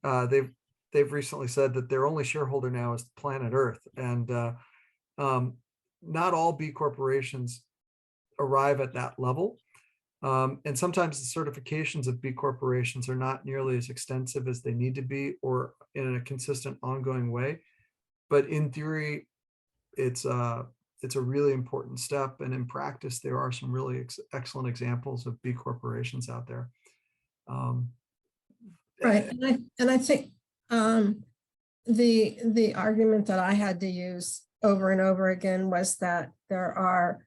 they've recently said that their only shareholder now is planet Earth. And not all B corporations arrive at that level. And sometimes the certifications of B corporations are not nearly as extensive as they need to be, or in a consistent, ongoing way. But in theory, it's a really important step. And in practice, there are some really excellent examples of B corporations out there. Right. And I think the argument that I had to use over and over again was that there are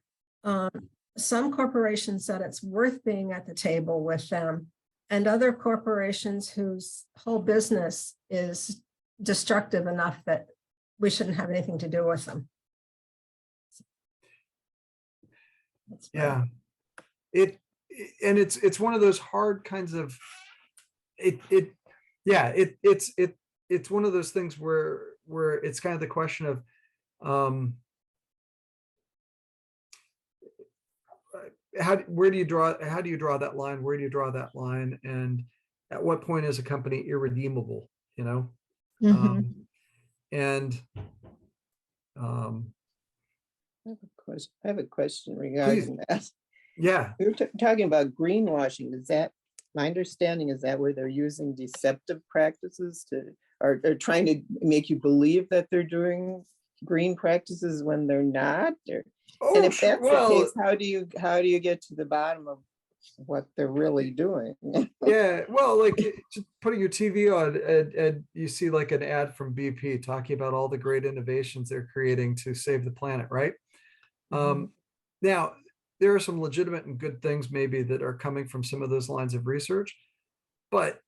some corporations that it's worth being at the table with them, and other corporations whose whole business is destructive enough that we shouldn't have anything to do with them. Yeah, it's one of those hard kinds of it's one of those things where it's kind of the question of how do you draw that line? Where do you draw that line? And at what point is a company irredeemable? Mhm. I have a question regarding that. Yeah. We were talking about greenwashing. Is that, my understanding is that where they're using deceptive practices or trying to make you believe that they're doing green practices when they're not? And if that's the case, how do you get to the bottom of what they're really doing? Yeah, well, like just putting your TV on and you see like an ad from BP talking about all the great innovations they're creating to save the planet, right? Now, there are some legitimate and good things maybe that are coming from some of those lines of research, but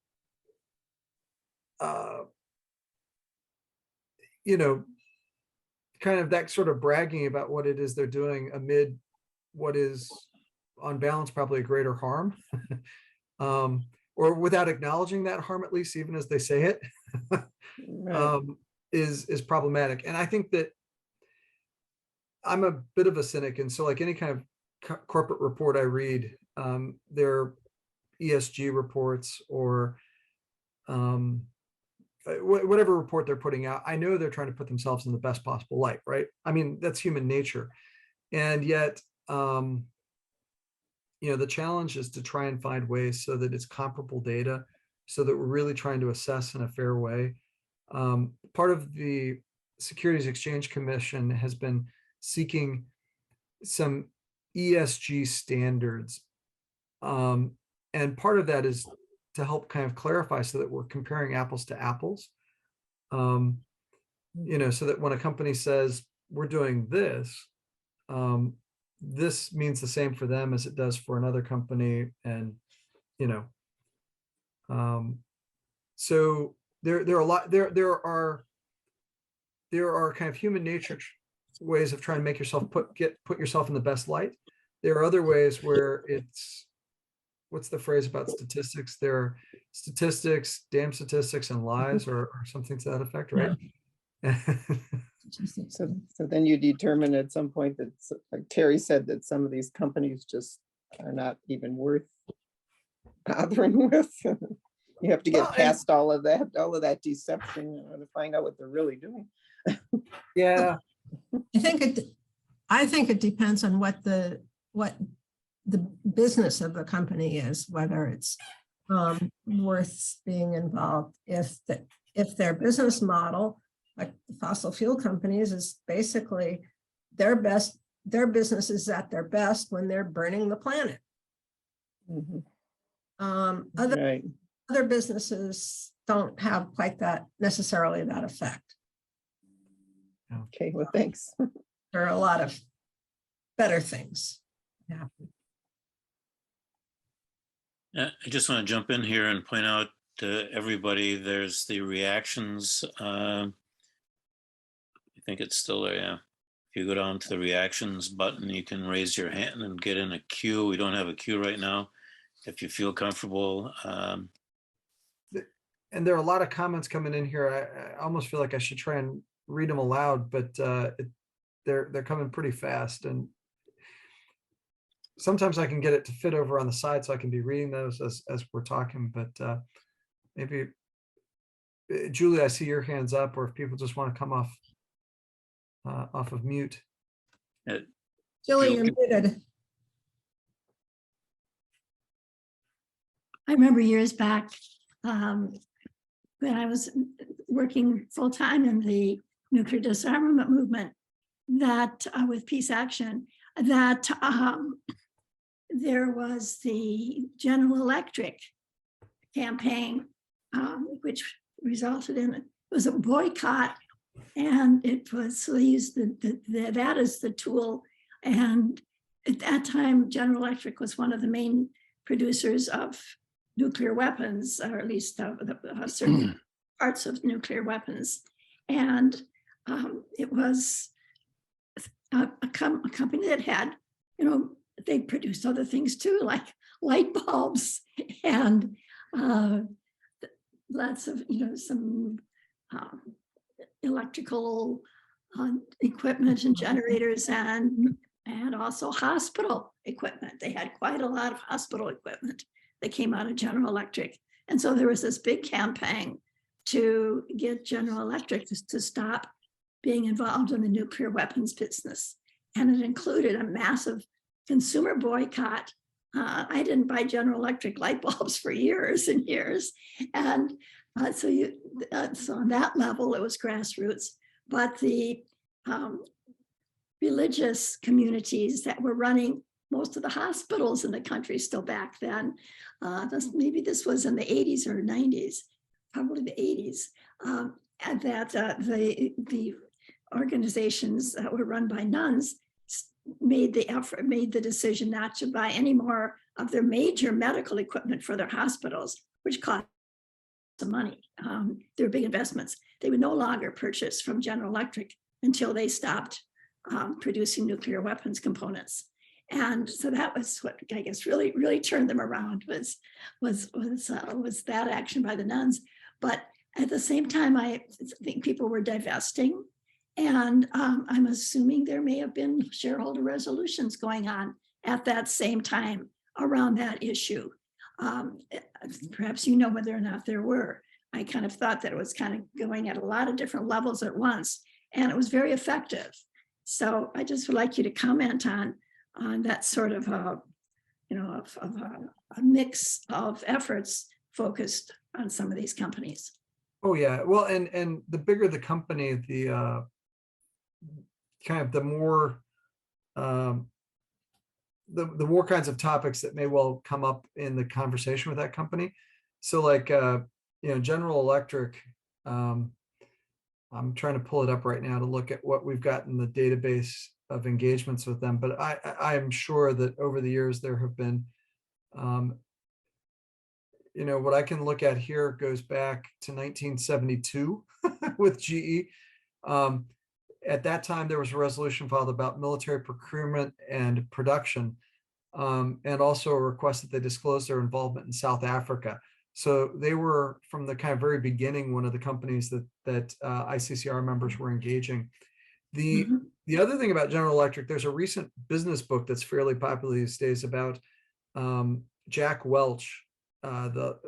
kind of that sort of bragging about what it is they're doing amid what is on balance probably a greater harm, or without acknowledging that harm, at least even as they say it, Right. is problematic. And I think that I'm a bit of a cynic, and so like any kind of corporate report I read, their ESG reports or whatever report they're putting out, I know they're trying to put themselves in the best possible light, right? I mean, that's human nature. And yet, the challenge is to try and find ways so that it's comparable data, so that we're really trying to assess in a fair way. Part of the Securities Exchange Commission has been seeking some ESG standards. And part of that is to help kind of clarify so that we're comparing apples to apples. So that when a company says we're doing this, this means the same for them as it does for another company. And, so there are kind of human nature ways of trying to make yourself put yourself in the best light. There are other ways where it's, what's the phrase about statistics? There are statistics, damn statistics, and lies, or something to that effect, right? So then you determine at some point that, like Terry said, that some of these companies just are not even worth bothering with. You have to get past all of that deception to find out what they're really doing. Yeah. I think it depends on what the business of the company is, whether it's worth being involved. If their business model, like the fossil fuel companies, is basically their business is at their best when they're burning the planet. Mhm. Other Right. businesses don't have quite necessarily that effect. Okay, well, thanks. There are a lot of better things happen. I just want to jump in here and point out to everybody, there's the reactions. I think it's still there, yeah. If you go down to the reactions button, you can raise your hand and get in a queue. We don't have a queue right now. If you feel comfortable. And there are a lot of comments coming in here. I almost feel like I should try and read them aloud, but they're coming pretty fast. And sometimes I can get it to fit over on the side so I can be reading those as we're talking, but maybe, Julie, I see your hands up, or if people just want to come off of mute. Julie, you're muted. I remember years back when I was working full-time in the nuclear disarmament movement, that with Peace Action, that there was the General Electric campaign, which resulted in, it was a boycott, and it was, so they used that as the tool. And at that time, General Electric was one of the main producers of nuclear weapons, or at least certain parts of nuclear weapons. And it was a company that had, they produced other things too, like light bulbs and lots of, some electrical equipment and generators, and also hospital equipment. They had quite a lot of hospital equipment that came out of General Electric. And so there was this big campaign to get General Electric to stop being involved in the nuclear weapons business. And it included a massive consumer boycott. I didn't buy General Electric light bulbs for years and years. And so on that level, it was grassroots. But the religious communities that were running most of the hospitals in the country still back then, maybe this was in the 80s or 90s, probably the 80s, and that the organizations that were run by nuns made the decision not to buy any more of their major medical equipment for their hospitals, which cost some money. They were big investments. They would no longer purchase from General Electric until they stopped producing nuclear weapons components. And so that was what I guess really turned them around was that action by the nuns. But at the same time, I think people were divesting, and I'm assuming there may have been shareholder resolutions going on at that same time around that issue. Perhaps you know whether or not there were. I kind of thought that it was kind of going at a lot of different levels at once, and it was very effective. So I just would like you to comment on that sort of a mix of efforts focused on some of these companies. Oh yeah, well, and the bigger the company, the kind of the more the more kinds of topics that may well come up in the conversation with that company. So like General Electric, I'm trying to pull it up right now to look at what we've got in the database of engagements with them, but I am sure that over the years there have been what I can look at here goes back to 1972 with GE. At that time, there was a resolution filed about military procurement and production, and also a request that they disclose their involvement in South Africa. So they were, from the kind of very beginning, one of the companies that ICCR members were engaging. The other thing about General Electric, there's a recent business book that's fairly popular these days about Jack Welch, the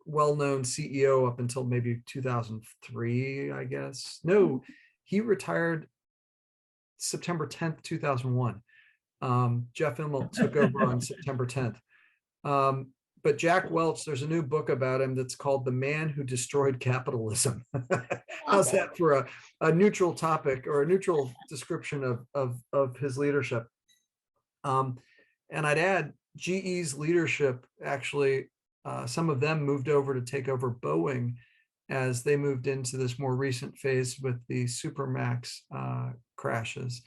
well-known CEO up until maybe 2003, I guess. No, he retired September 10th, 2001. Jeff Immelt took over on September 10th. But Jack Welch, there's a new book about him that's called The Man Who Destroyed Capitalism. How's that for a neutral topic or a neutral description of his leadership? And I'd add GE's leadership, actually, some of them moved over to take over Boeing as they moved into this more recent phase with the Supermax crashes.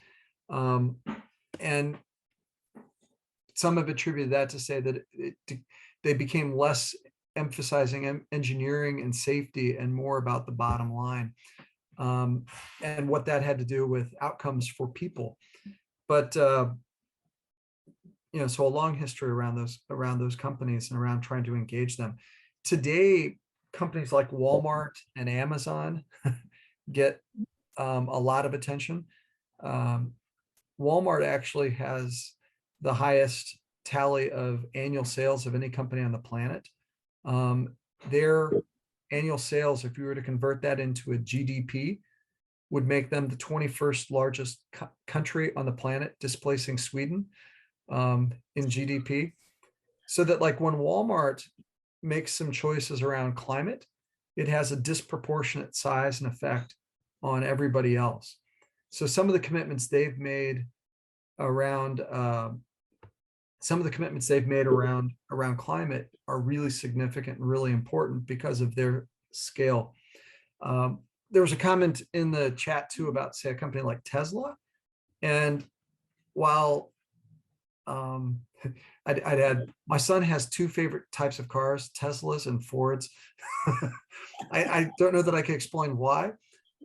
And some have attributed that to say that they became less emphasizing engineering and safety and more about the bottom line, and what that had to do with outcomes for people. But so a long history around those companies and around trying to engage them. Today, companies like Walmart and Amazon get a lot of attention. Walmart actually has the highest tally of annual sales of any company on the planet. Their annual sales, if you were to convert that into a GDP, would make them the 21st largest country on the planet, displacing Sweden in GDP. So that like when Walmart makes some choices around climate, it has a disproportionate size and effect on everybody else. So some of the commitments they've made around around climate are really significant and really important because of their scale. There was a comment in the chat too about, say, a company like Tesla. And while I'd add, my son has two favorite types of cars, Teslas and Fords. I don't know that I can explain why,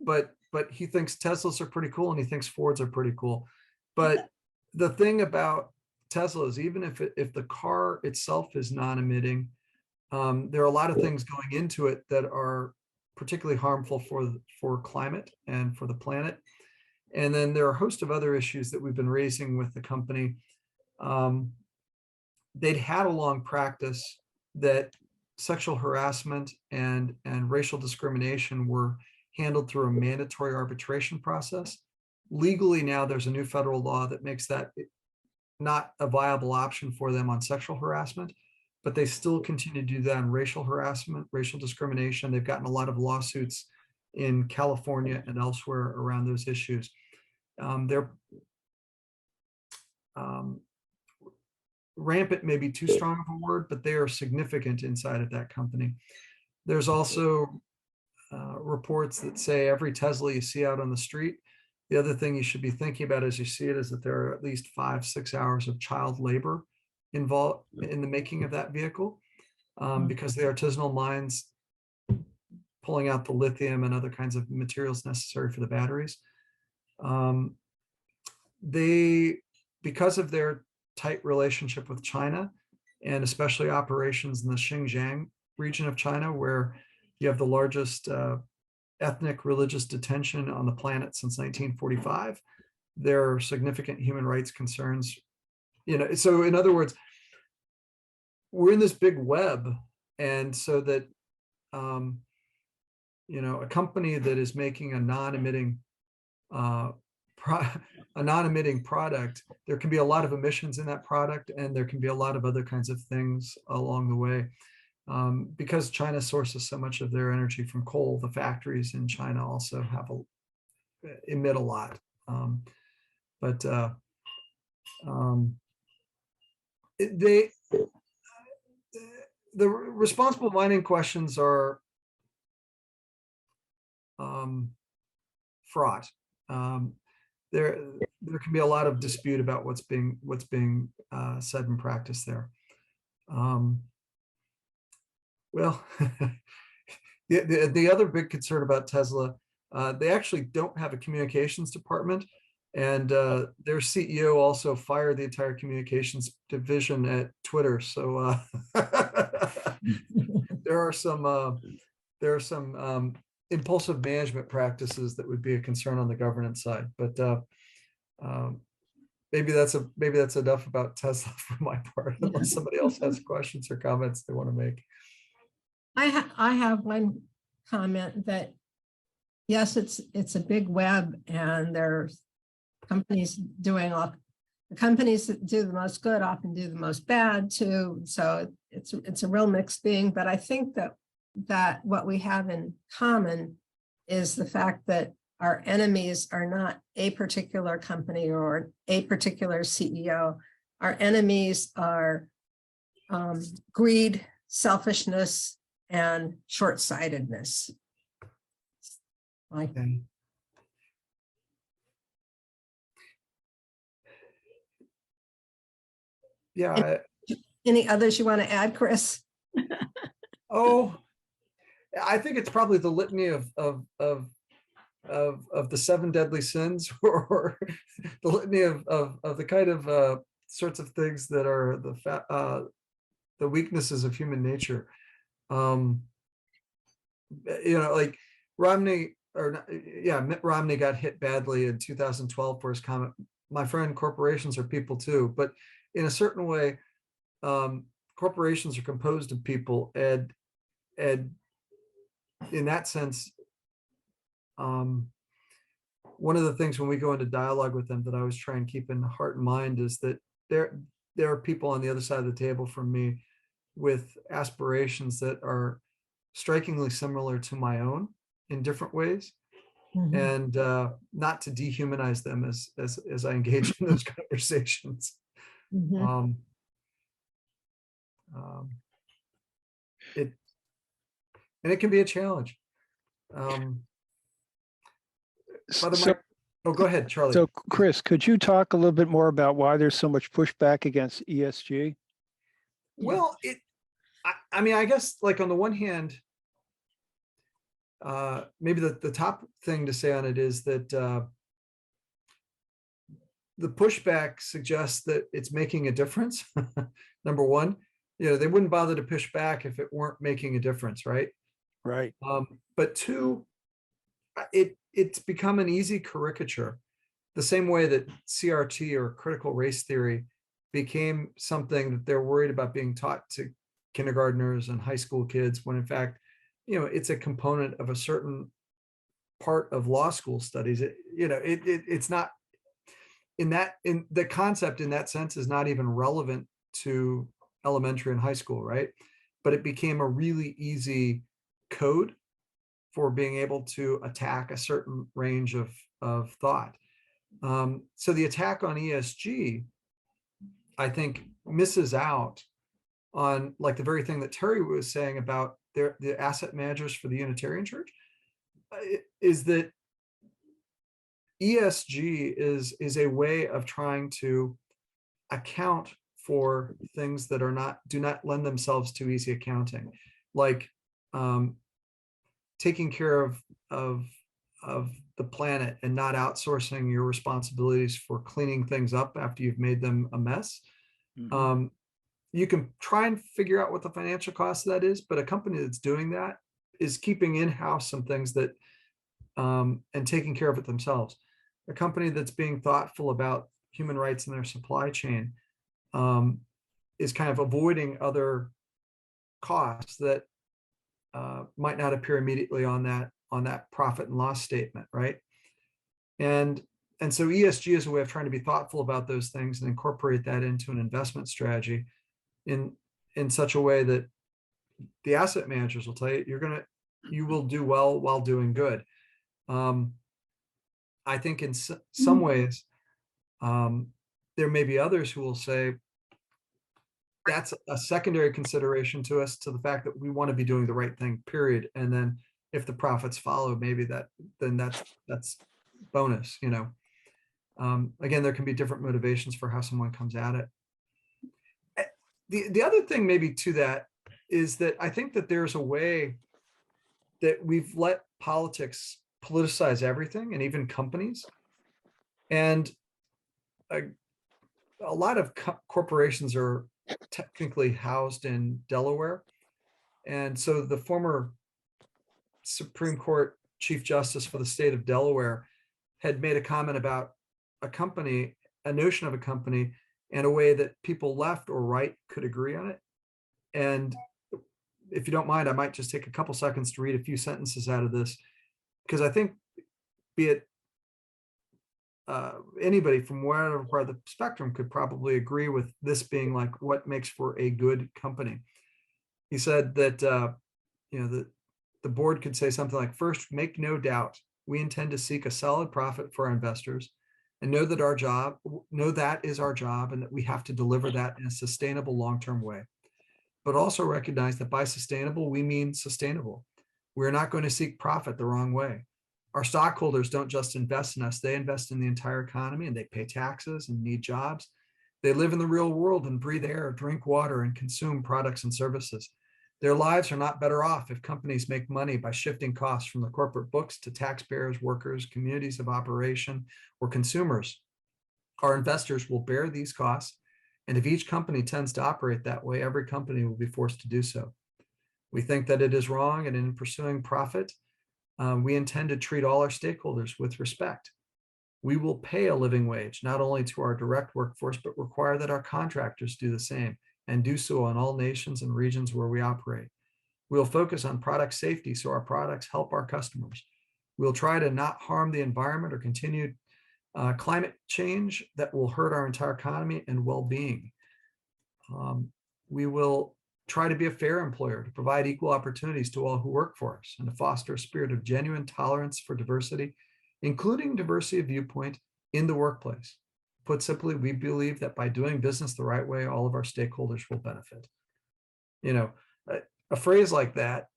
but he thinks Teslas are pretty cool and he thinks Fords are pretty cool. But the thing about Tesla is, even if the car itself is non-emitting, there are a lot of things going into it that are particularly harmful for climate and for the planet. And then there are a host of other issues that we've been raising with the company. They'd had a long practice that sexual harassment and racial discrimination were handled through a mandatory arbitration process. Legally now, there's a new federal law that makes that not a viable option for them on sexual harassment, but they still continue to do that on racial harassment, racial discrimination. They've gotten a lot of lawsuits in California and elsewhere around those issues. They're rampant may be too strong of a word, but they are significant inside of that company. There's also reports that say every Tesla you see out on the street, the other thing you should be thinking about as you see it is that there are at least 5-6 hours of child labor involved in the making of that vehicle, because the artisanal mines pulling out the lithium and other kinds of materials necessary for the batteries. They, because of their tight relationship with China, and especially operations in the Xinjiang region of China, where you have the largest ethnic religious detention on the planet since 1945, there are significant human rights concerns. So in other words, we're in this big web, and so that a company that is making a non-emitting product, there can be a lot of emissions in that product, and there can be a lot of other kinds of things along the way. Because China sources so much of their energy from coal, the factories in China also emit a lot. The responsible mining questions are fraught. There can be a lot of dispute about what's being said in practice there. Well, the other big concern about Tesla, they actually don't have a communications department, and their CEO also fired the entire communications division at Twitter. So there are some impulsive management practices that would be a concern on the governance side. But maybe that's enough about Tesla for my part, unless somebody else has questions or comments they want to make. I have one comment that, yes, it's a big web, and there's companies the companies that do the most good often do the most bad too. So it's a real mixed being. But I think that what we have in common is the fact that our enemies are not a particular company or a particular CEO. Our enemies are greed, selfishness, and short-sightedness. Okay. Yeah. Any others you want to add, Chris? Oh, I think it's probably the litany of the 7 deadly sins, or the litany of the kind of sorts of things that are the weaknesses of human nature. Like Romney, Mitt Romney got hit badly in 2012 for his comment, "My friend, corporations are people too." But in a certain way, corporations are composed of people, and in that sense, one of the things when we go into dialogue with them that I always try and keep in heart and mind is that there are people on the other side of the table from me with aspirations that are strikingly similar to my own in different ways. Mm-hmm. And not to dehumanize them as I engage in those conversations. Mm-hmm. It can be a challenge. Go ahead, Charlie. So, Chris, could you talk a little bit more about why there's so much pushback against ESG? Well, I guess, like, on the one hand, maybe the top thing to say on it is that the pushback suggests that it's making a difference. Number one, they wouldn't bother to push back if it weren't making a difference, right? Right. But two, it's become an easy caricature, the same way that CRT, or critical race theory, became something that they're worried about being taught to kindergartners and high school kids, when in fact, it's a component of a certain part of law school studies. It's not in the concept in that sense is not even relevant to elementary and high school, right? But it became a really easy code for being able to attack a certain range of thought. So the attack on ESG, I think, misses out on, like, the very thing that Terry was saying about the asset managers for the Unitarian Church, is that ESG is a way of trying to account for things that do not lend themselves to easy accounting, like taking care of the planet and not outsourcing your responsibilities for cleaning things up after you've made them a mess. You can try and figure out what the financial cost of that is, but a company that's doing that is keeping in-house some things that and taking care of it themselves. A company that's being thoughtful about human rights in their supply chain is kind of avoiding other costs that might not appear immediately on that profit and loss statement, right? And so ESG is a way of trying to be thoughtful about those things and incorporate that into an investment strategy in such a way that the asset managers will tell you you will do well while doing good. I think in some ways, there may be others who will say that's a secondary consideration to us, to the fact that we want to be doing the right thing, period. And then if the profits follow, maybe that's bonus, you know. Again, there can be different motivations for how someone comes at it. The other thing maybe to that is that I think that there's a way that we've let politics politicize everything, and even companies. And a lot of corporations are technically housed in Delaware. And so the former Supreme Court Chief Justice for the state of Delaware had made a comment about a company, a notion of a company, and a way that people left or right could agree on it. And if you don't mind, I might just take a couple seconds to read a few sentences out of this, because I think, be it anybody from wherever part of the spectrum could probably agree with this being like what makes for a good company. He said that the board could say something like, first, make no doubt, we intend to seek a solid profit for our investors, and know that is our job, and that we have to deliver that in a sustainable long-term way. But also recognize that by sustainable, we mean sustainable. We're not going to seek profit the wrong way. Our stockholders don't just invest in us, they invest in the entire economy, and they pay taxes and need jobs. They live in the real world and breathe air, drink water, and consume products and services. Their lives are not better off if companies make money by shifting costs from the corporate books to taxpayers, workers, communities of operation, or consumers. Our investors will bear these costs, and if each company tends to operate that way, every company will be forced to do so. We think that it is wrong, and in pursuing profit, we intend to treat all our stakeholders with respect. We will pay a living wage, not only to our direct workforce, but require that our contractors do the same, and do so in all nations and regions where we operate. We'll focus on product safety so our products help our customers. We'll try to not harm the environment or continue climate change that will hurt our entire economy and well-being. We will try to be a fair employer, to provide equal opportunities to all who work for us, and to foster a spirit of genuine tolerance for diversity, including diversity of viewpoint in the workplace. Put simply, we believe that by doing business the right way, all of our stakeholders will benefit. You know, a phrase like that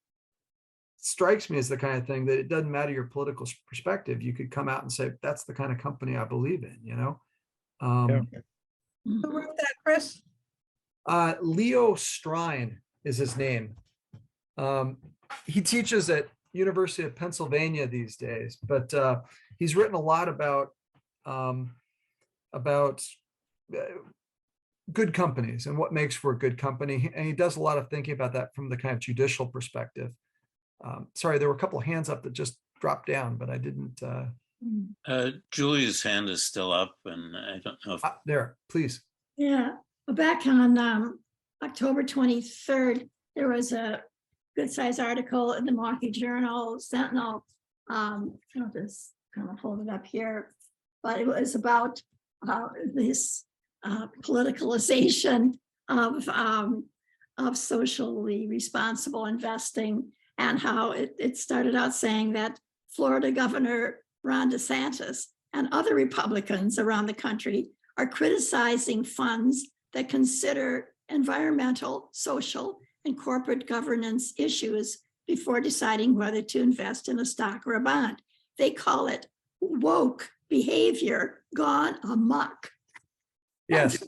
strikes me as the kind of thing that it doesn't matter your political perspective. You could come out and say, that's the kind of company I believe in, you know? Who wrote that, Chris? Leo Strine is his name. He teaches at University of Pennsylvania these days, but he's written a lot about good companies and what makes for a good company. And he does a lot of thinking about that from the kind of judicial perspective. Sorry, there were a couple of hands up that just dropped down, but I didn't. Julie's hand is still up, and I don't know if there, please. Yeah, well, back on October 23rd, there was a good-sized article in the Milwaukee Journal Sentinel. I'll just kind of hold it up here, but it was about this politicalization of socially responsible investing, and how it started out saying that Florida Governor Ron DeSantis and other Republicans around the country are criticizing funds that consider environmental, social, and corporate governance issues before deciding whether to invest in a stock or a bond. They call it woke behavior gone amok. Yes.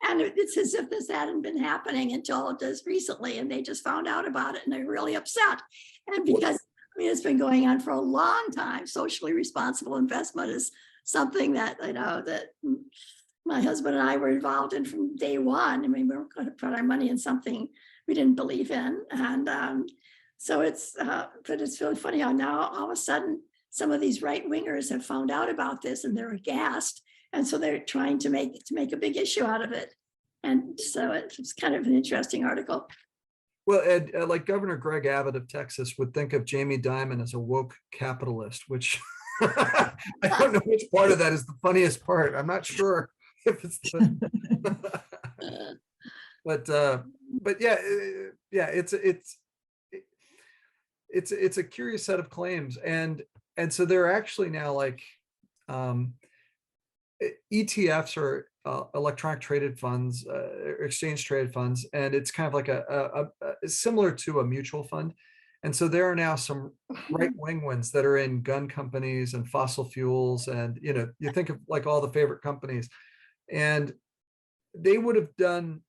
And it's as if this hadn't been happening until just recently, and they just found out about it and they're really upset. And because mean, it's been going on for a long time. Socially responsible investment is something that, that my husband and I were involved in from day one. I mean, we were going to put our money in something we didn't believe in. And so but it's really funny how now all of a sudden, some of these right wingers have found out about this and they're aghast. And so they're trying to make a big issue out of it. And so it's kind of an interesting article. Well, Ed, like Governor Greg Abbott of Texas would think of Jamie Dimon as a woke capitalist, which I don't know which part of that is the funniest part. I'm not sure if it's but yeah, it's a curious set of claims, and so they're actually now like ETFs or electronic traded funds, exchange traded funds, and it's kind of like a similar to a mutual fund. And so there are now some right-wing ones that are in gun companies and fossil fuels, and you think of like all the favorite companies, and they would have done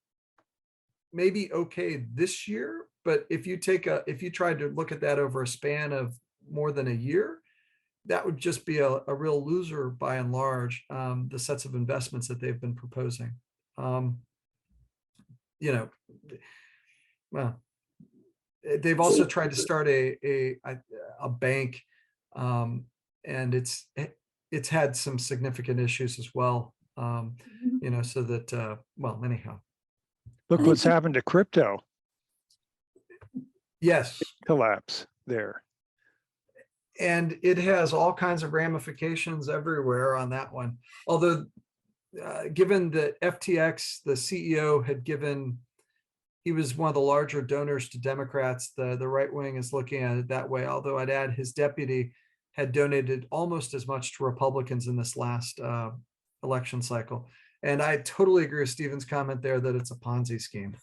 maybe okay this year, but if you tried to look at that over a span of more than a year, that would just be a real loser by and large, the sets of investments that they've been proposing. Well, they've also tried to start a bank, and it's had some significant issues as well. So that, well, anyhow. Look what's happened to crypto. Yes. Collapse there. And it has all kinds of ramifications everywhere on that one. Although, given that FTX, the CEO he was one of the larger donors to Democrats, the right wing is looking at it that way. Although I'd add his deputy had donated almost as much to Republicans in this last election cycle. And I totally agree with Stephen's comment there that it's a Ponzi scheme.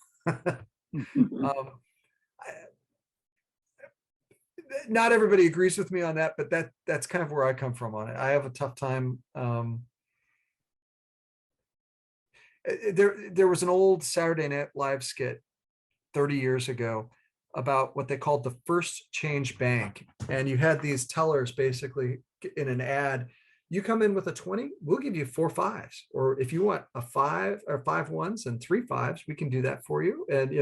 Not everybody agrees with me on that, but that's kind of where I come from on it. I have a tough time. There was an old Saturday Night Live skit 30 years ago about what they called the first change bank. And you had these tellers basically in an ad, you come in with a 20, we'll give you 4 5s. Or if you want a 5 or 5 1s and 3 5s, we can do that for you. And,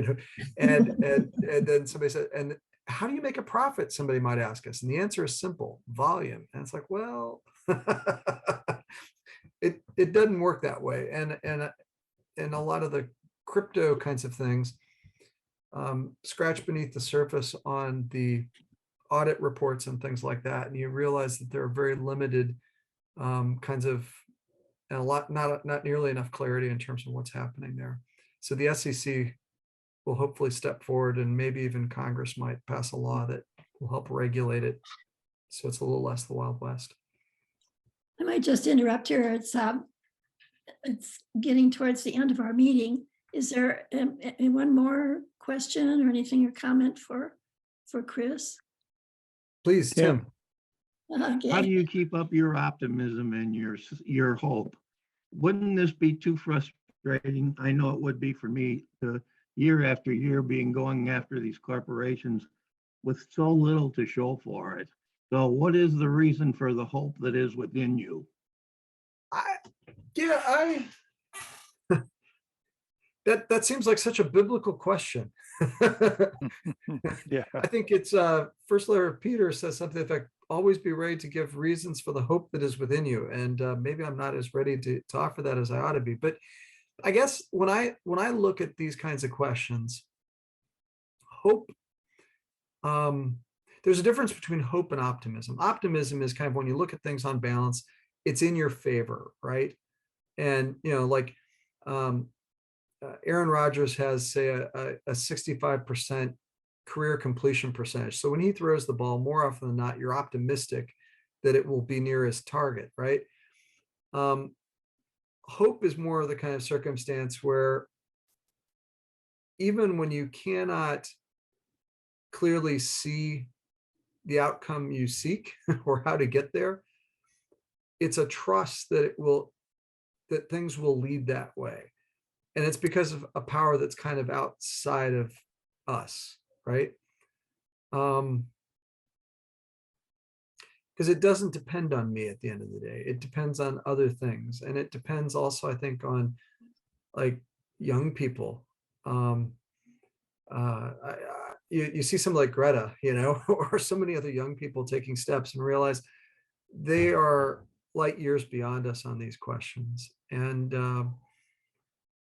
and then somebody said, and how do you make a profit? Somebody might ask us. And the answer is simple: volume. And it's like, well, it doesn't work that way. And a lot of the crypto kinds of things scratch beneath the surface on the audit reports and things like that. And you realize that there are very limited kinds of, and not nearly enough clarity in terms of what's happening there. So the SEC will hopefully step forward, and maybe even Congress might pass a law that will help regulate it, so it's a little less the Wild West. I might just interrupt here. It's getting towards the end of our meeting. Is there one more question or anything or comment for Chris? Please, Tim. Okay. How do you keep up your optimism and your hope? Wouldn't this be too frustrating? I know it would be for me, to year after year going after these corporations with so little to show for it. So what is the reason for the hope that is within you? That seems like such a biblical question. Yeah. I think it's first letter of Peter says something like, always be ready to give reasons for the hope that is within you. And maybe I'm not as ready to offer that as I ought to be. But I guess when I look at these kinds of questions, hope, there's a difference between hope and optimism. Optimism is kind of when you look at things on balance, it's in your favor, right? And, like Aaron Rodgers has, say, a 65% career completion percentage. So when he throws the ball, more often than not, you're optimistic that it will be near his target, right? Hope is more of the kind of circumstance where even when you cannot clearly see the outcome you seek or how to get there, it's a trust that that things will lead that way. And it's because of a power that's kind of outside of us, right? because it doesn't depend on me at the end of the day. It depends on other things. And it depends also, I think, on like young people. You see some like Greta, or so many other young people taking steps and realize they are light years beyond us on these questions. And,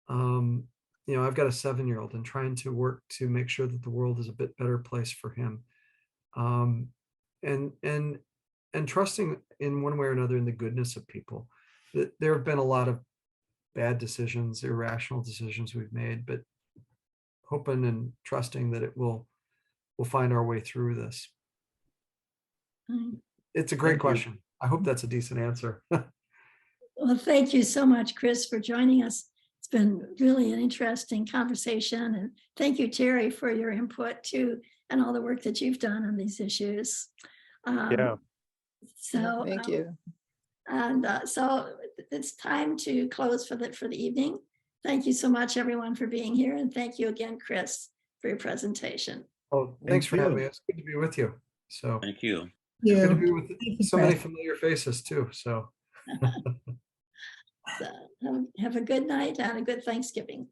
I've got a 7-year-old and trying to work to make sure that the world is a bit better place for him. And trusting in one way or another in the goodness of people. That there have been a lot of bad decisions, irrational decisions we've made, but hoping and trusting that we'll find our way through this. It's a great Thank you. question. I hope that's a decent answer. Well, thank you so much, Chris, for joining us. It's been really an interesting conversation. And thank you, Terry, for your input too, and all the work that you've done on these issues. Yeah. So Thank you. And so it's time to close for the evening. Thank you so much, everyone, for being here. And thank you again, Chris, for your presentation. Oh, thanks for Thank having you. me. It's good to be with you. So Thank you. good to be You. with Thank you, so many Chris. familiar faces too. So So have a good night and a good Thanksgiving.